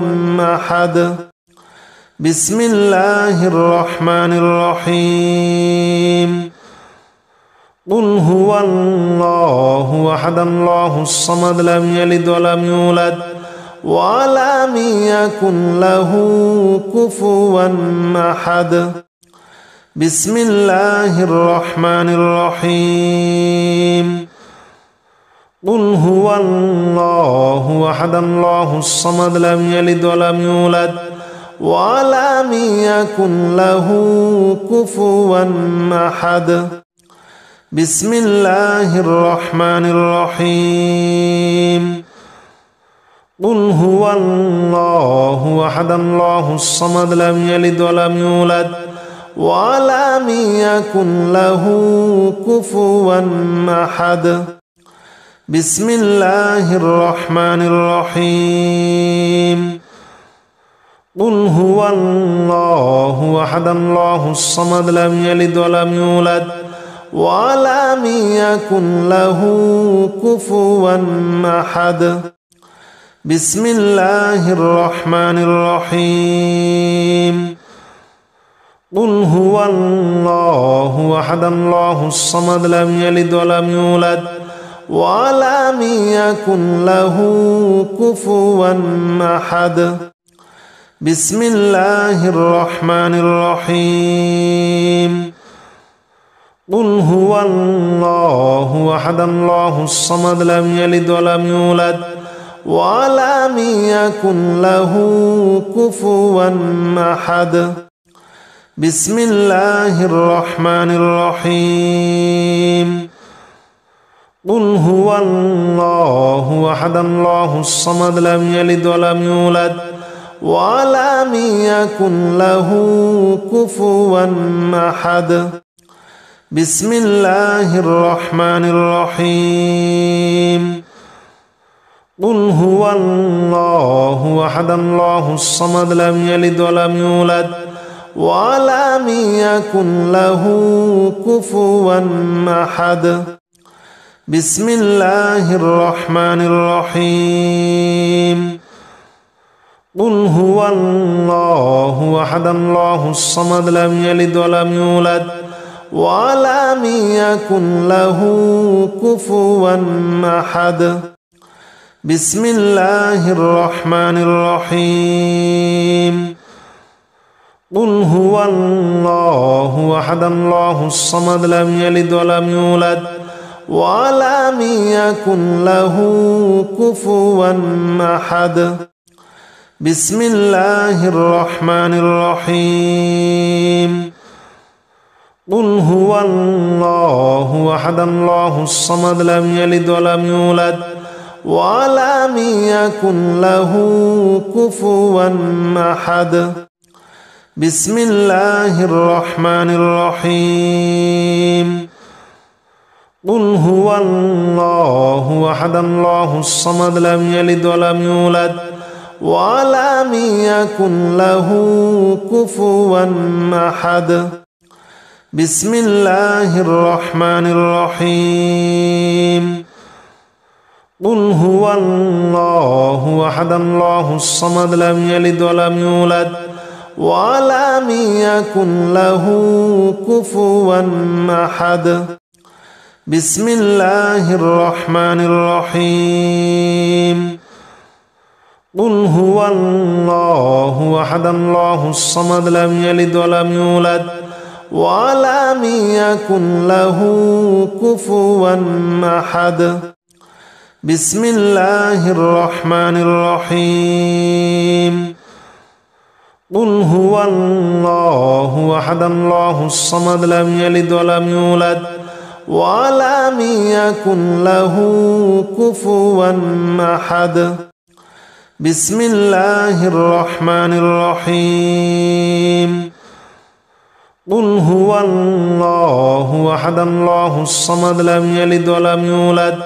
أحد بسم الله الرحمن الرحيم قل هو الله أحد الله الصمد لم يلد ولم يولد ولم يكن له كفوا أحد بسم الله الرحمن الرحيم قل هو الله أحد الله الصمد لم يلد ولم يولد ولم يكن له كفوا أحد بسم الله الرحمن الرحيم قل هو الله أحد الله الصمد لم يلد ولم يولد ولم يكن له كفوا أحد بسم الله الرحمن الرحيم قل هو الله أحد الله الصمد لم يلد ولم يولد ولم يكن له كفوا أحد بسم الله الرحمن الرحيم قل هو الله أحد الله الصمد لم يلد ولم يولد ولم يكن له كفوا أحد بسم الله الرحمن الرحيم قل هو الله أحد الله الصمد لم يلد ولم يولد ولم يكن له كفوا أحد بسم الله الرحمن الرحيم قل هو الله أحد الله الصمد لم يلد ولم يولد ولم يكن له كفوا أحد بسم الله الرحمن الرحيم قل هو الله أحد الله الصمد لم يلد ولم يولد ولم يكن له كفوا أحد بسم الله الرحمن الرحيم قل هو الله أحد الله الصمد لم يلد ولم يولد ولم يكن له كفوا أحد بسم الله الرحمن الرحيم قل هو الله أحد الله الصمد لم يلد ولم يولد ولم يكن له كفوا أحد بسم الله الرحمن الرحيم قل هو الله أحد الله الصمد لم يلد ولم يولد ولم يكن له كفوا أحد بسم الله الرحمن الرحيم قل هو الله أحد الله الصمد لم يلد ولم يولد ولم يكن له كفوا أحد بسم الله الرحمن الرحيم قل هو الله أحد الله الصمد لم يلد ولم يولد ولم يكن له كفوا أحد بسم الله الرحمن الرحيم قل هو الله أحد الله الصمد لم يلد ولم يولد ولم يكن له كفوا أحد بسم الله الرحمن الرحيم قل هو الله أحد الله الصمد لم يلد ولم يولد ولم يكن له كفوا أحد بسم الله الرحمن الرحيم قل هو الله أحد الله الصمد لم يلد ولم يولد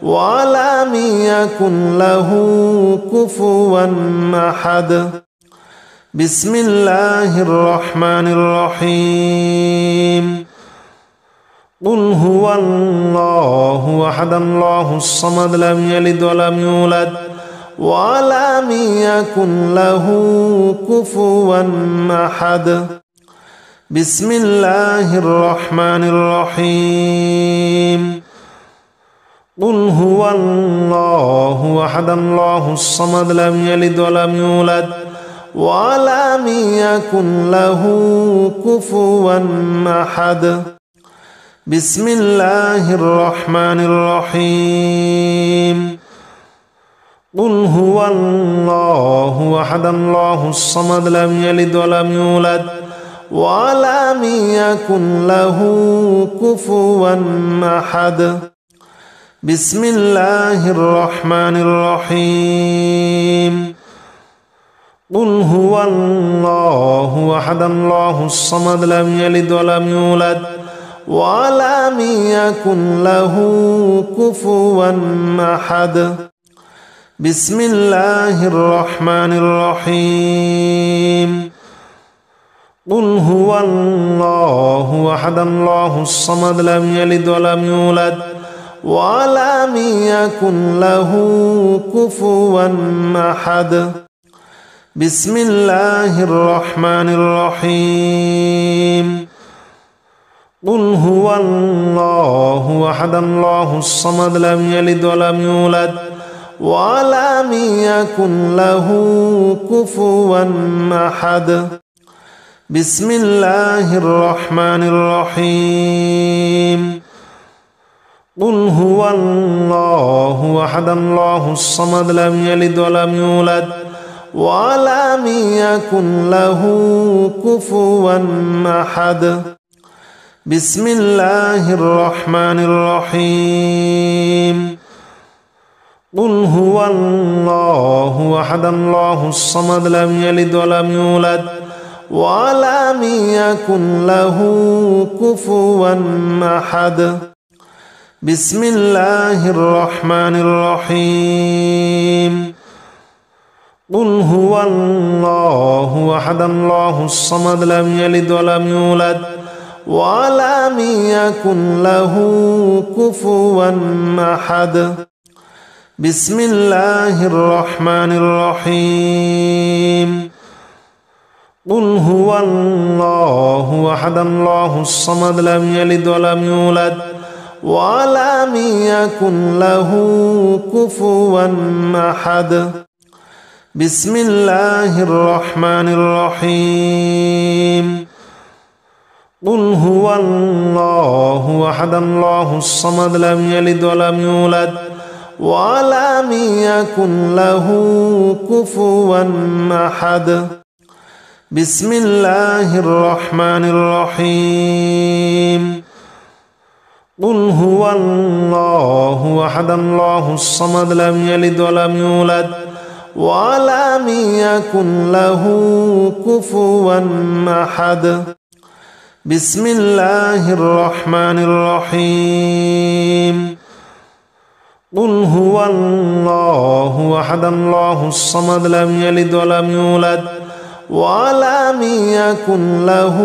ولم يكن له كفوا أحد بسم الله الرحمن الرحيم قل هو الله أحد الله الصمد لم يلد ولم يولد ولم يكن له كفوا أحد بسم الله الرحمن الرحيم قل هو الله أحد الله الصمد لم يلد ولم يولد ولم يكن له كفوا أحد بسم الله الرحمن الرحيم قل هو الله أحد الله الصمد لم يلد ولم يولد ولم يكن له كفوا أحد بسم الله الرحمن الرحيم قل هو الله أحد الله الصمد لم يلد ولم يولد ولم يكن له كفوا أحد. بسم الله الرحمن الرحيم. قل هو الله أحد الله الصمد لم يلد ولم يولد ولم يكن له كفوا أحد. بسم الله الرحمن الرحيم. قل هو الله أحد الله الصمد لم يلد ولم يولد ولم يكن له كفوا أحد. بسم الله الرحمن الرحيم. قل هو الله أحد الله الصمد لم يلد ولم يولد ولم يكن له كفوا أحد. بسم الله الرحمن الرحيم. قل هو الله أحد الله الصمد لم يلد ولم يولد ولم يكن له كفوا أحد. بسم الله الرحمن الرحيم. قل هو الله أحد الله الصمد لم يلد ولم يولد ولم يكن له كفوا أحد. بسم الله الرحمن الرحيم. قل هو الله أحد الله الصمد لم يلد ولم يولد ولم يكن له كفوا أحد. بسم الله الرحمن الرحيم. قل هو الله أحد الله الصمد لم يلد ولم يولد ولم يكن له كفوا أحد. بسم الله الرحمن الرحيم. قل هو الله أحد الله الصمد لم يلد ولم يولد ولم يكن له كفوا أحد. بسم الله الرحمن الرحيم. قل هو الله أحد الله الصمد لم يلد ولم يولد ولم يكن له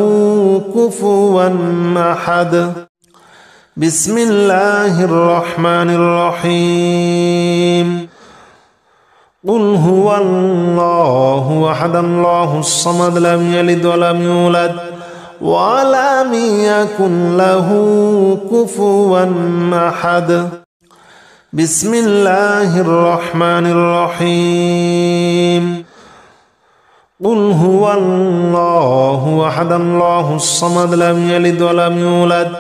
كفوا أحد. بسم الله الرحمن الرحيم. قل هو الله أحد الله الصمد لم يلد ولم يولد ولم يكن له كفوا أحد. بسم الله الرحمن الرحيم. قل هو الله أحد الله الصمد لم يلد ولم يولد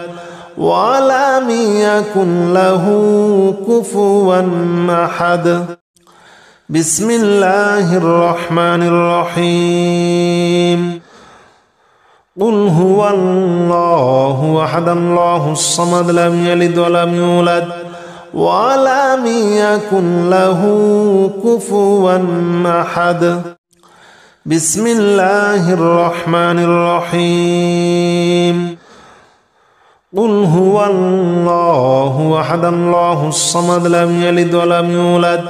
ولم يكن له كفوا أحد. بسم الله الرحمن الرحيم. قل هو الله أحد الله الصمد لم يلد ولم يولد ولم يكن له كفوا أحد. بسم الله الرحمن الرحيم. قل هو الله أحد الله الصمد لم يلد ولم يولد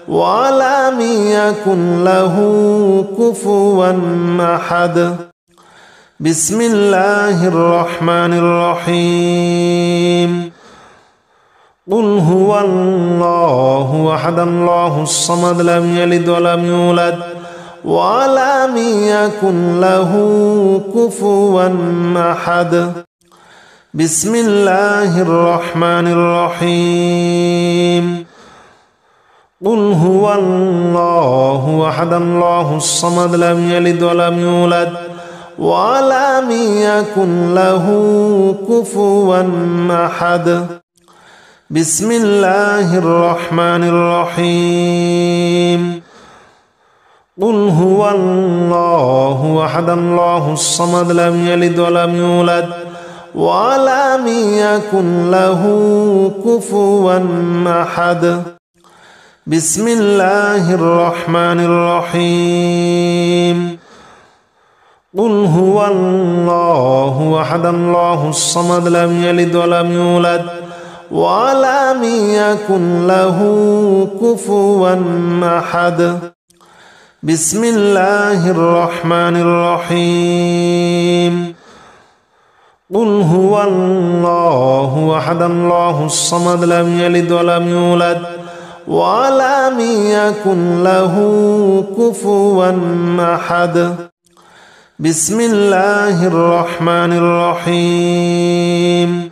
ولم يكن له كفوا أحد. بسم الله الرحمن الرحيم. قل هو الله أحد الله الصمد لم يلد ولم يولد ولم يكن له كفوا أحد. بسم الله الرحمن الرحيم. قل هو الله أحد الله الصمد لم يلد ولم يولد ولم يكن له كفوا أحد. بسم الله الرحمن الرحيم. قل هو الله أحد الله الصمد لم يلد ولم يولد ولم يكن له كفوا أحد. بسم الله الرحمن الرحيم. قل هو الله أحد الله الصمد لم يلد ولم يولد ولم يكن له كفوا أحد بسم الله الرحمن الرحيم قل هو الله أحد الله الصمد لم يلد ولم يولد ولم يكن له كفوا أحد بسم الله الرحمن الرحيم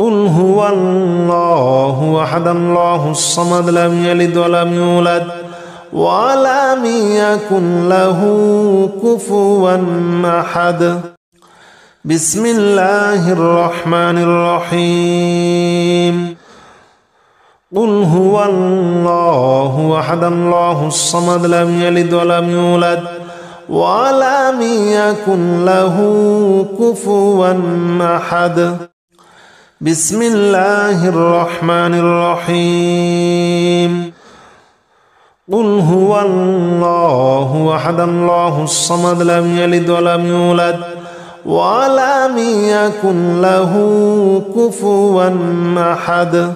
قل هو الله أحد الله الصمد لم يلد ولم يولد ولم يكن له كفوا أحد بسم الله الرحمن الرحيم قل هو الله أحد الله الصمد لم يلد ولم يولد ولم يكن له كفوا أحد بسم الله الرحمن الرحيم قل هو الله أحد الله الصمد لم يلد ولم يولد ولم يكن له كفوا أحد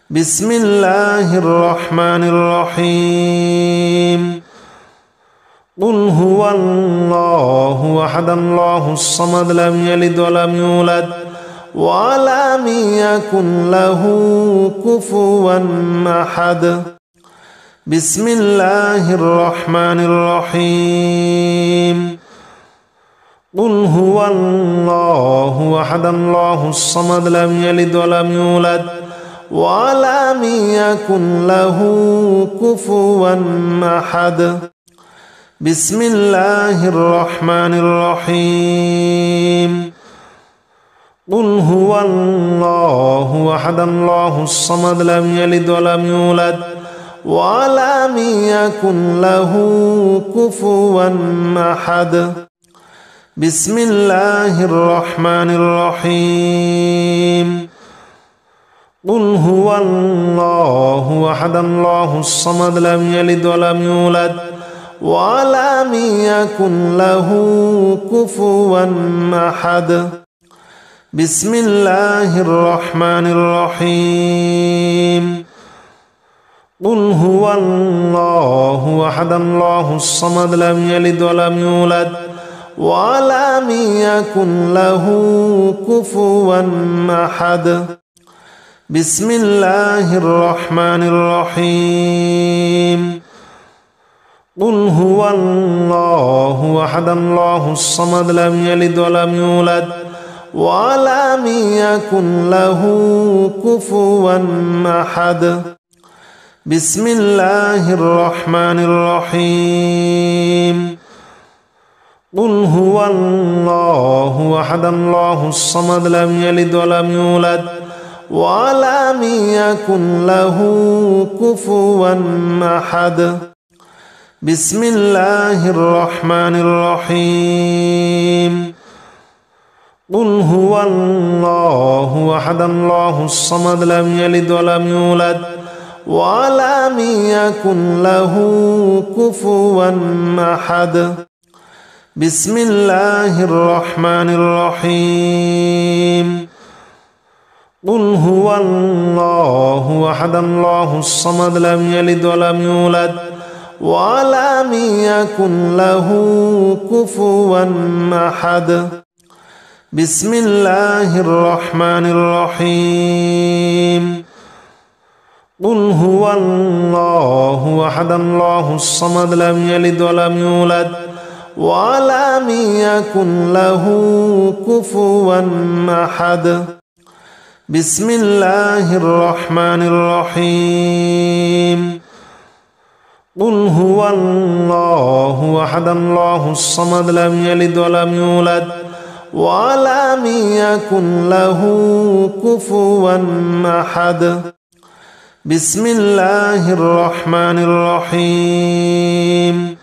بسم الله الرحمن الرحيم قل هو الله أحد الله الصمد لم يلد ولم يولد ولم يكن له كفوا أحد بسم الله الرحمن الرحيم قل هو الله أحد الله الصمد لم يلد ولم يولد ولم يكن له كفوا أحد بسم الله الرحمن الرحيم قل هو الله أحد الله الصمد لم يلد ولم يولد ولم يكن له كفوا أحد بسم الله الرحمن الرحيم قل هو الله أحد الله الصمد لم يلد ولم يولد ولم يكن له كفوا أحد بسم الله الرحمن الرحيم قل هو الله أحد الله الصمد لم يلد ولم يولد ولم يكن له كفوا أحد بسم الله الرحمن الرحيم قل هو الله أحد الله الصمد لم يلد ولم يولد ولم يكن له كفوا أحد بسم الله الرحمن الرحيم قل هو الله أحد الله الصمد لم يلد ولم يولد ولم يكن له كفوا أحد بسم الله الرحمن الرحيم قل هو الله أحد الله الصمد لم يلد ولم يولد ولم يكن له كفوا أحد بسم الله الرحمن الرحيم قل هو الله أحد الله الصمد لم يلد ولم يولد ولم يكن له كفوا أحد بسم الله الرحمن الرحيم قل هو الله أحد الله الصمد لم يلد ولم يولد ولم يكن له كفوا أحد بسم الله الرحمن الرحيم قل هو الله أحد الله الصمد لم يلد ولم يولد ولم يكن له كفوا أحد بسم الله الرحمن الرحيم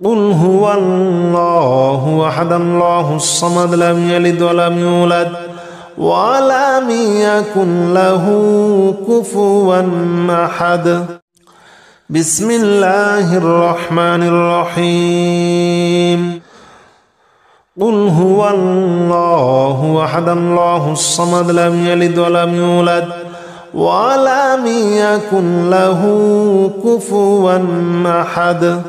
قل هو الله أحد الله الصمد لم يلد ولم يولد ولم يكن له كفوا أحد بسم الله الرحمن الرحيم قل هو الله أحد الله الصمد لم يلد ولم يولد ولم يكن له كفوا أحد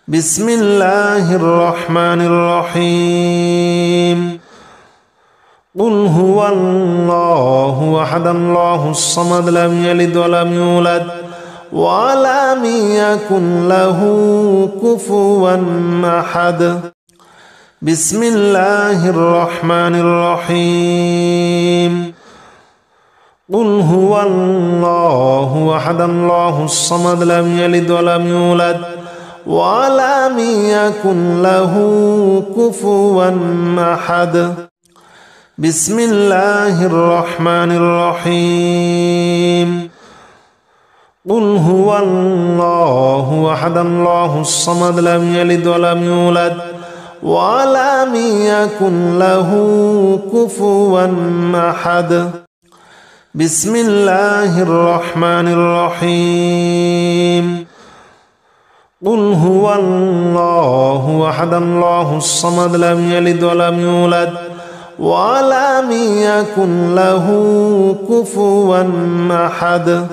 بسم الله الرحمن الرحيم قل هو الله أحد الله الصمد لم يلد ولم يولد ولم يكن له كفوا أحد بسم الله الرحمن الرحيم قل هو الله أحد الله الصمد لم يلد ولم يولد ولم يكن له كفوا أحد بسم الله الرحمن الرحيم قل هو الله أحد الله الصمد لم يلد ولم يولد ولم يكن له كفوا أحد بسم الله الرحمن الرحيم قل هو الله أحد الله الصمد لم يلد ولم يولد ولم يكن له كفوا أحد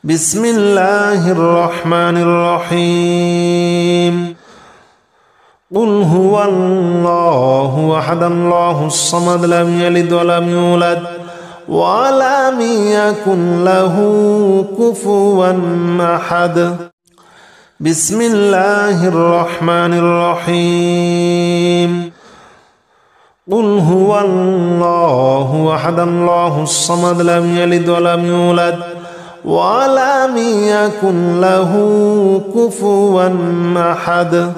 بسم الله الرحمن الرحيم قل هو الله أحد الله الصمد لم يلد ولم يولد ولم يكن له كفوا أحد بسم الله الرحمن الرحيم قل هو الله أحد الله الصمد لم يلد ولم يولد ولم يكن له كفوا أحد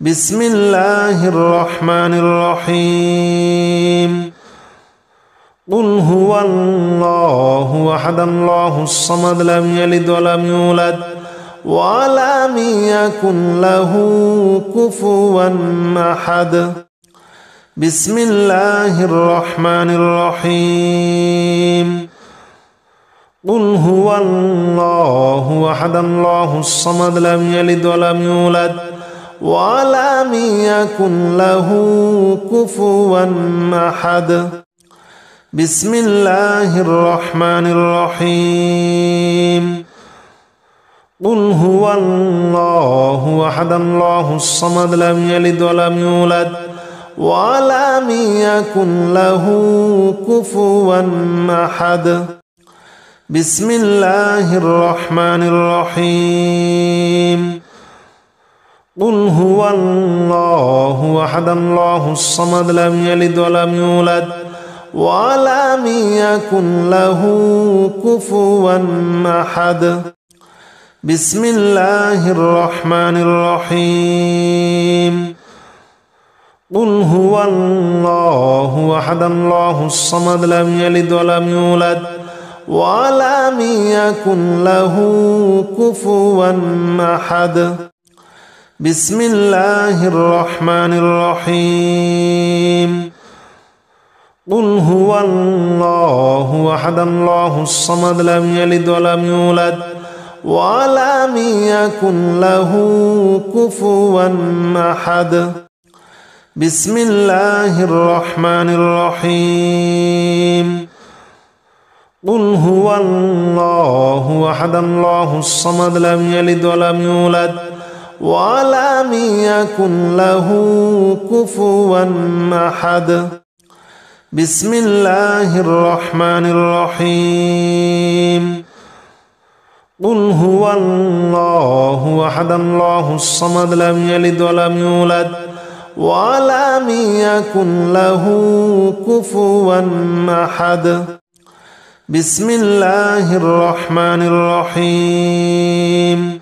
بسم الله الرحمن الرحيم قل هو الله أحد الله الصمد لم يلد ولم يولد ولم يكن له كفوا أحد بسم الله الرحمن الرحيم قل هو الله أحد الله الصمد لم يلد ولم يولد ولم يكن له كفوا أحد بسم الله الرحمن الرحيم قل هو الله أحد الله الصمد لم يلد ولم يولد ولم يكن له كفوا أحد بسم الله الرحمن الرحيم قل هو الله أحد الله الصمد لم يلد ولم يولد ولم يكن له كفوا أحد بسم الله الرحمن الرحيم قل هو الله أحد الله الصمد لم يلد ولم يولد ولم يكن له كفوا أحد بسم الله الرحمن الرحيم قل هو الله أحد الله الصمد لم يلد ولم يولد ولم يكن له كفوا أحد بسم الله الرحمن الرحيم قل هو الله أحد الله الصمد لم يلد ولم يولد ولم يكن له كفوا أحد بسم الله الرحمن الرحيم قل هو الله أحد الله الصمد لم يلد ولم يولد ولم يكن له كفوا أحد بسم الله الرحمن الرحيم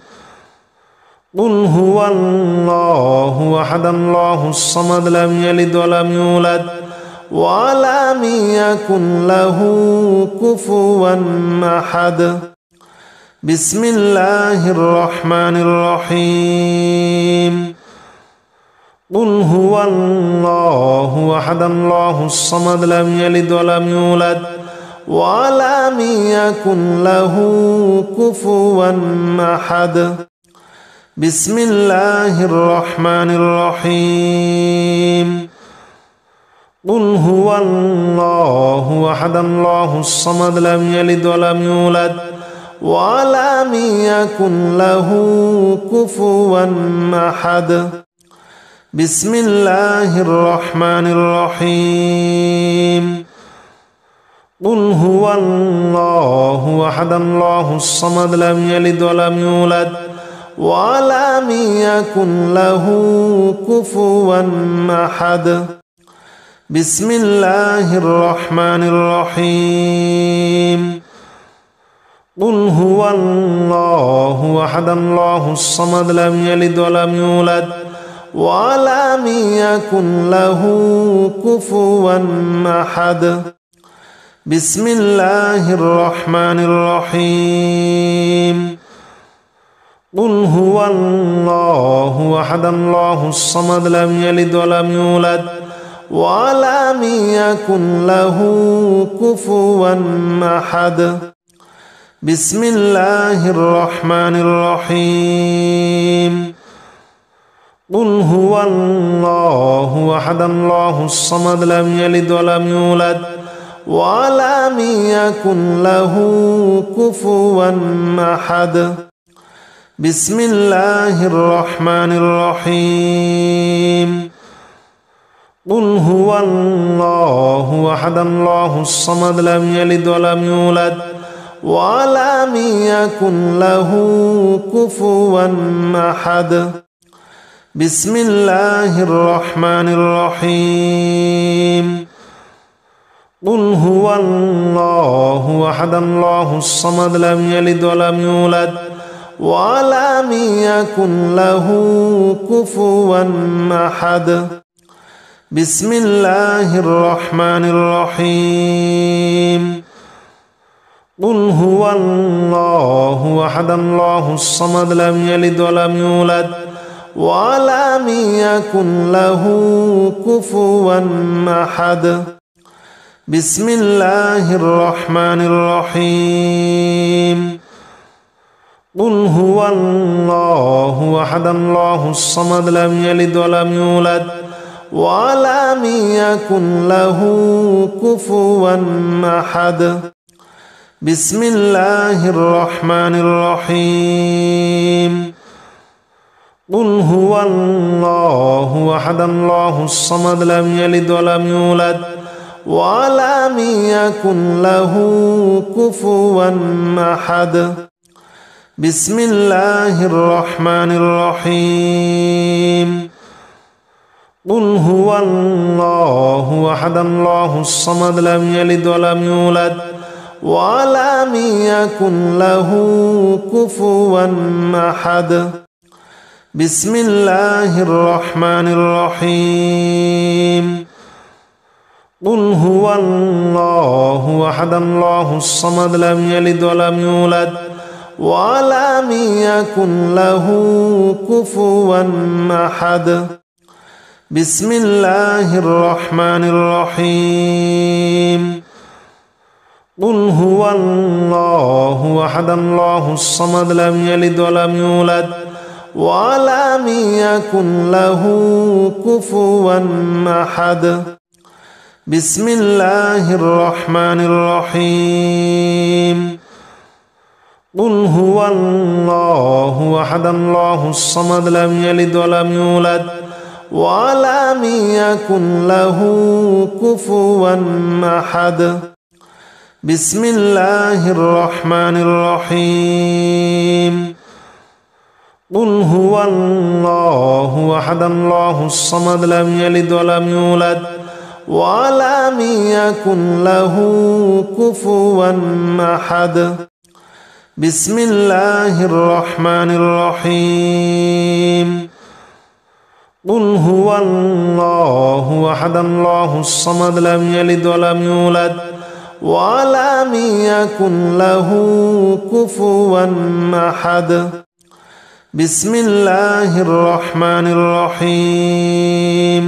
قل هو الله أحد الله الصمد لم يلد ولم يولد ولم يكن له كفوا أحد بسم الله الرحمن الرحيم قل هو الله أحد الله الصمد لم يلد ولم يولد ولم يكن له كفوا أحد. بسم الله الرحمن الرحيم. قل هو الله أحد الله الصمد لم يلد ولم يولد ولم يكن له كفوا أحد. بسم الله الرحمن الرحيم. قل هو الله أحد الله الصمد لم يلد ولم يولد ولم يكن له كفوا أحد. بسم الله الرحمن الرحيم. قل هو الله أحد الله الصمد لم يلد ولم يولد ولم يكن له كفوا أحد. بسم الله الرحمن الرحيم. قل هو الله أحد الله الصمد لم يلد ولم يولد ولم يكن له كفوا أحد. بسم الله الرحمن الرحيم. قل هو الله أحد الله الصمد لم يلد ولم يولد ولم يكن له كفوا أحد. بسم الله الرحمن الرحيم. قل هو الله أحد الله الصمد لم يلد ولم يولد ولم يكن له كفوا أحد. بسم الله الرحمن الرحيم. قل هو الله أحد الله الصمد لم يلد ولم يولد ولم يكن له كفوا أحد. بسم الله الرحمن الرحيم. قل هو الله أحد الله الصمد لم يلد ولم يولد ولم يكن له كفوا أحد. بسم الله الرحمن الرحيم. قل هو الله أحد الله الصمد لم يلد ولم يولد ولم يكن له كفوا أحد. بسم الله الرحمن الرحيم. قل هو الله أحد الله الصمد لم يلد ولم يولد ولم يكن له كفوا أحد. بسم الله الرحمن الرحيم. قل هو الله أحد الله الصمد لم يلد ولم يولد ولم يكن له كفوا أحد. بسم الله الرحمن الرحيم. قل هو الله أحد الله الصمد لم يلد ولم يولد ولم يكن له كفوا أحد. بسم الله الرحمن الرحيم. قل هو الله أحد الله الصمد لم يلد ولم يولد ولم يكن له كفوا أحد. بسم الله الرحمن الرحيم. قل هو الله أحد الله الصمد لم يلد ولم يولد ولم يكن له كفوا أحد. بسم الله الرحمن الرحيم. قل هو الله أحد الله الصمد لم يلد ولم يولد ولم يكن له كفوا أحد. بسم الله الرحمن الرحيم. قل هو الله أحد الله الصمد لم يلد ولم يولد ولم يكن له كفوا أحد. بسم الله الرحمن الرحيم.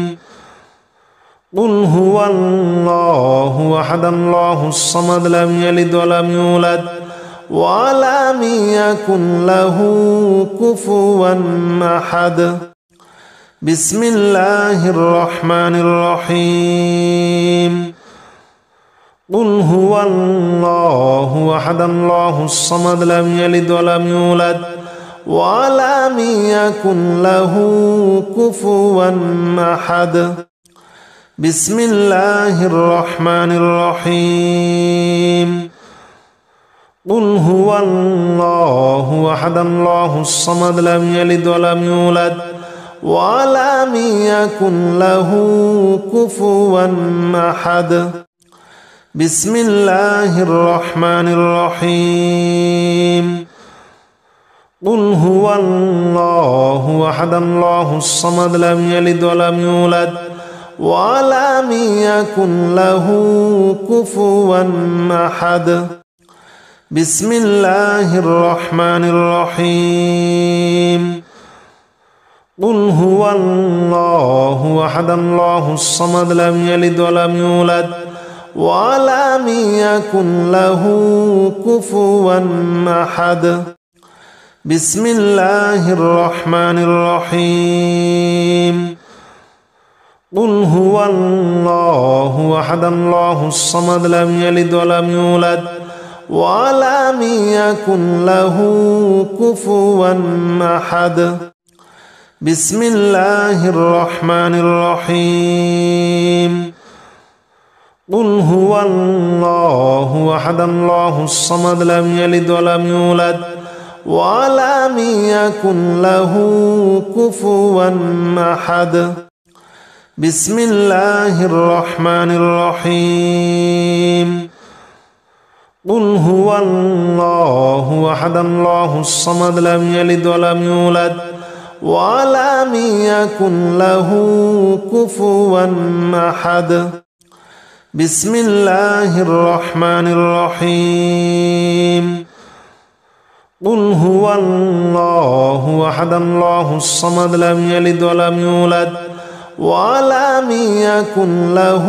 قل هو الله أحد الله الصمد لم يلد ولم يولد ولم يكن له كفوا أحد بسم الله الرحمن الرحيم قل هو الله أحد الله الصمد لم يلد ولم يولد ولم يكن له كفوا أحد بسم الله الرحمن الرحيم قل هو الله أحد الله الصمد لم يلد ولم يولد ولم يكن له كفوا أحد بسم الله الرحمن الرحيم قل هو الله أحد الله الصمد لم يلد ولم يولد ولم يكن له كفوا أحد بسم الله الرحمن الرحيم قل هو الله أحد الله الصمد لم يلد ولم يولد ولم يكن له كفوا أحد بسم الله الرحمن الرحيم قل هو الله أحد الله الصمد لم يلد ولم يولد ولم يكن له كفوا أحد بسم الله الرحمن الرحيم قل هو الله أحد الله الصمد لم يلد ولم يولد ولم يكن له كفوا أحد بسم الله الرحمن الرحيم قل هو الله أحد الله الصمد لم يلد ولم يولد ولم يكن له كفوا أحد بسم الله الرحمن الرحيم قل هو الله أحد الله الصمد لم يلد ولم يولد ولم يكن له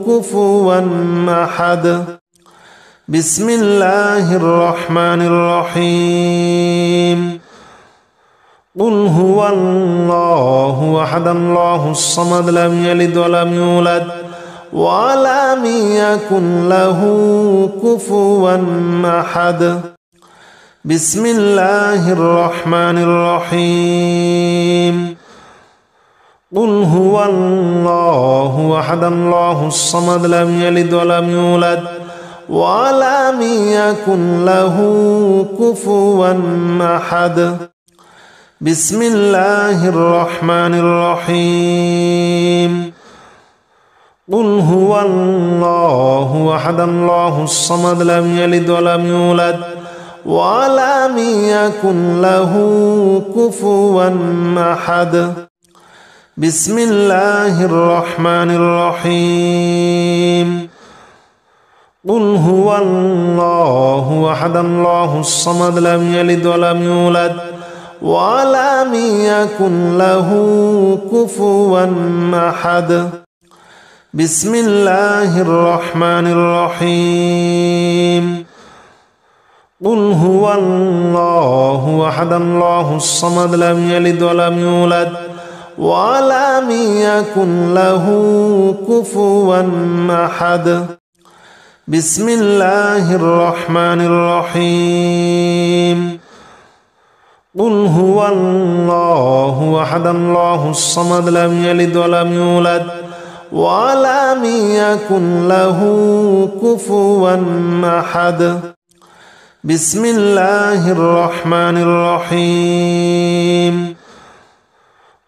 كفوا أحد بسم الله الرحمن الرحيم قل هو الله أحد الله الصمد لم يلد ولم يولد ولم يكن له كفوا أحد بسم الله الرحمن الرحيم قل هو الله أحد الله الصمد لم يلد ولم يولد ولم يكن له كفوا أحد بسم الله الرحمن الرحيم قل هو الله أحد الله الصمد لم يلد ولم يولد ولم يكن له كفوا أحد بسم الله الرحمن الرحيم قل هو الله أحد الله الصمد لم يلد ولم يولد ولم يكن له كفوا أحد بسم الله الرحمن الرحيم قل هو الله أحد الله الصمد لم يلد ولم يولد ولم يكن له كفوا أحد بسم الله الرحمن الرحيم قل هو الله أحد الله الصمد لم يلد ولم يولد ولم يكن له كفوا أحد بسم الله الرحمن الرحيم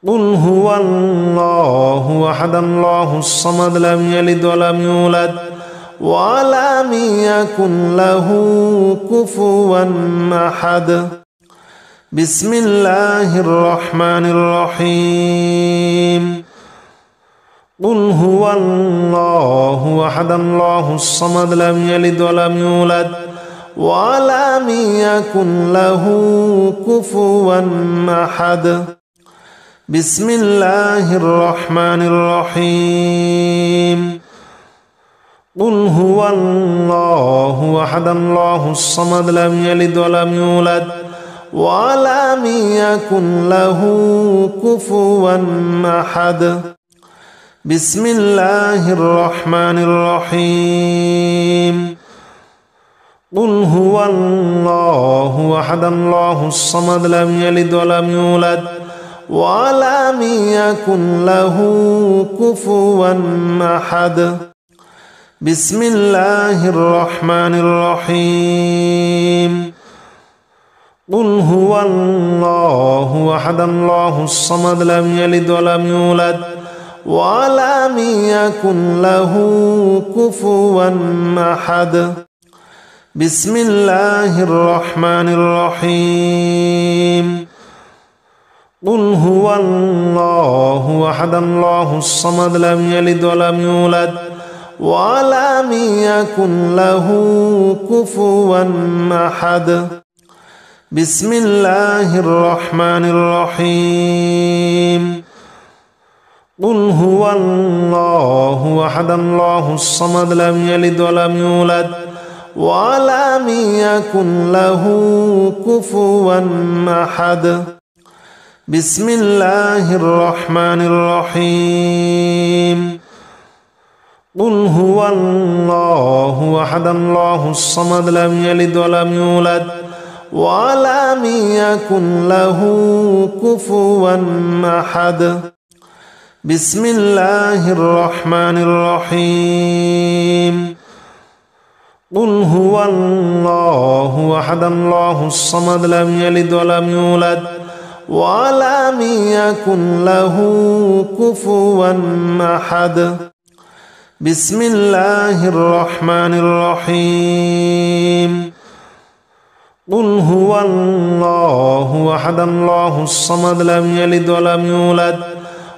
قل هو الله أحد الله الصمد لم يلد ولم يولد ولم يكن له كفوا أحد بسم الله الرحمن الرحيم قل هو الله أحد الله الصمد لم يلد ولم يولد ولم يكن له كفوا أحد بسم الله الرحمن الرحيم قل هو الله أحد الله الصمد لم يلد ولم يولد ولم يكن له كفوا أحد بسم الله الرحمن الرحيم قل هو الله أحد الله الصمد لم يلد ولم يولد ولم يكن له كفوا أحد بسم الله الرحمن الرحيم قل هو الله أحد الله الصمد لم يلد ولم يولد ولم يكن له كفوا أحد بسم الله الرحمن الرحيم قل هو الله أحد الله الصمد لم يلد ولم يولد ولم يكن له كفوا أحد بسم الله الرحمن الرحيم قل هو الله أحد الله الصمد لم يلد ولم يولد ولم يكن له كفوا أحد بسم الله الرحمن الرحيم قل هو الله أحد الله الصمد لم يلد ولم يولد ولم يكن له كفوا أحد بسم الله الرحمن الرحيم قل هو الله أحد الله الصمد لم يلد ولم يولد ولم يكن له كفوا أحد بسم الله الرحمن الرحيم قل هو الله أحد الله الصمد لم يلد ولم يولد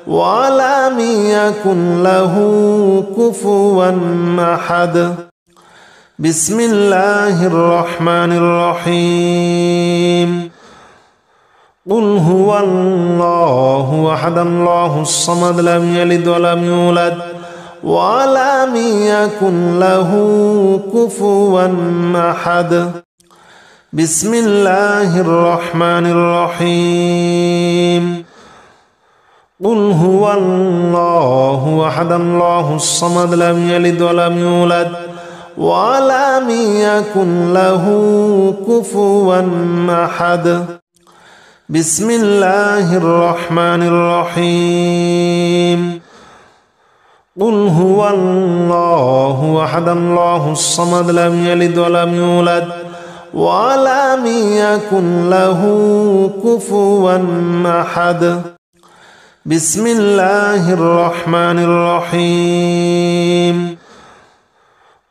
ولم يكن له كفوا أحد بسم الله الرحمن الرحيم قل هو الله أحد الله الصمد لم يلد ولم يولد ولم يكن له كفوا أحد بسم الله الرحمن الرحيم قل هو الله أحد الله الصمد لم يلد ولم يولد ولم يكن له كفوا أحد بسم الله الرحمن الرحيم قل هو الله أحد الله الصمد لم يلد ولم يولد ولم يكن له كفوا أحد بسم الله الرحمن الرحيم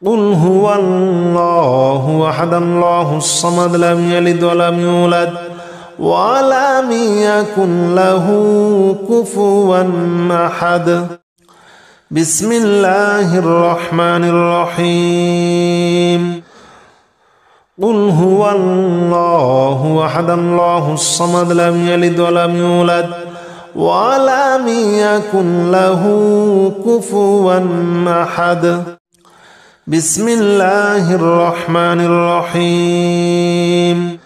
قل هو الله أحد الله الصمد لم يلد ولم يولد ولم يكن له كفوا أحد بسم الله الرحمن الرحيم قل هو الله أحد الله الصمد لم يلد ولم يولد ولم يكن له كفوا أحد بسم الله الرحمن الرحيم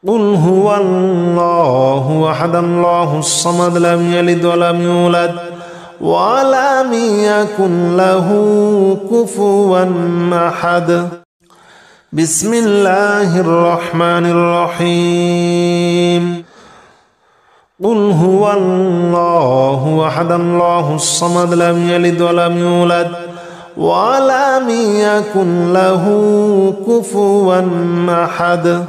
قل هو الله أحد الله الصمد لم يلد ولم يولد ولم يكن له كفوا أحد بسم الله الرحمن الرحيم قل هو الله أحد الله الصمد لم يلد ولم يولد ولم يكن له كفوا أحد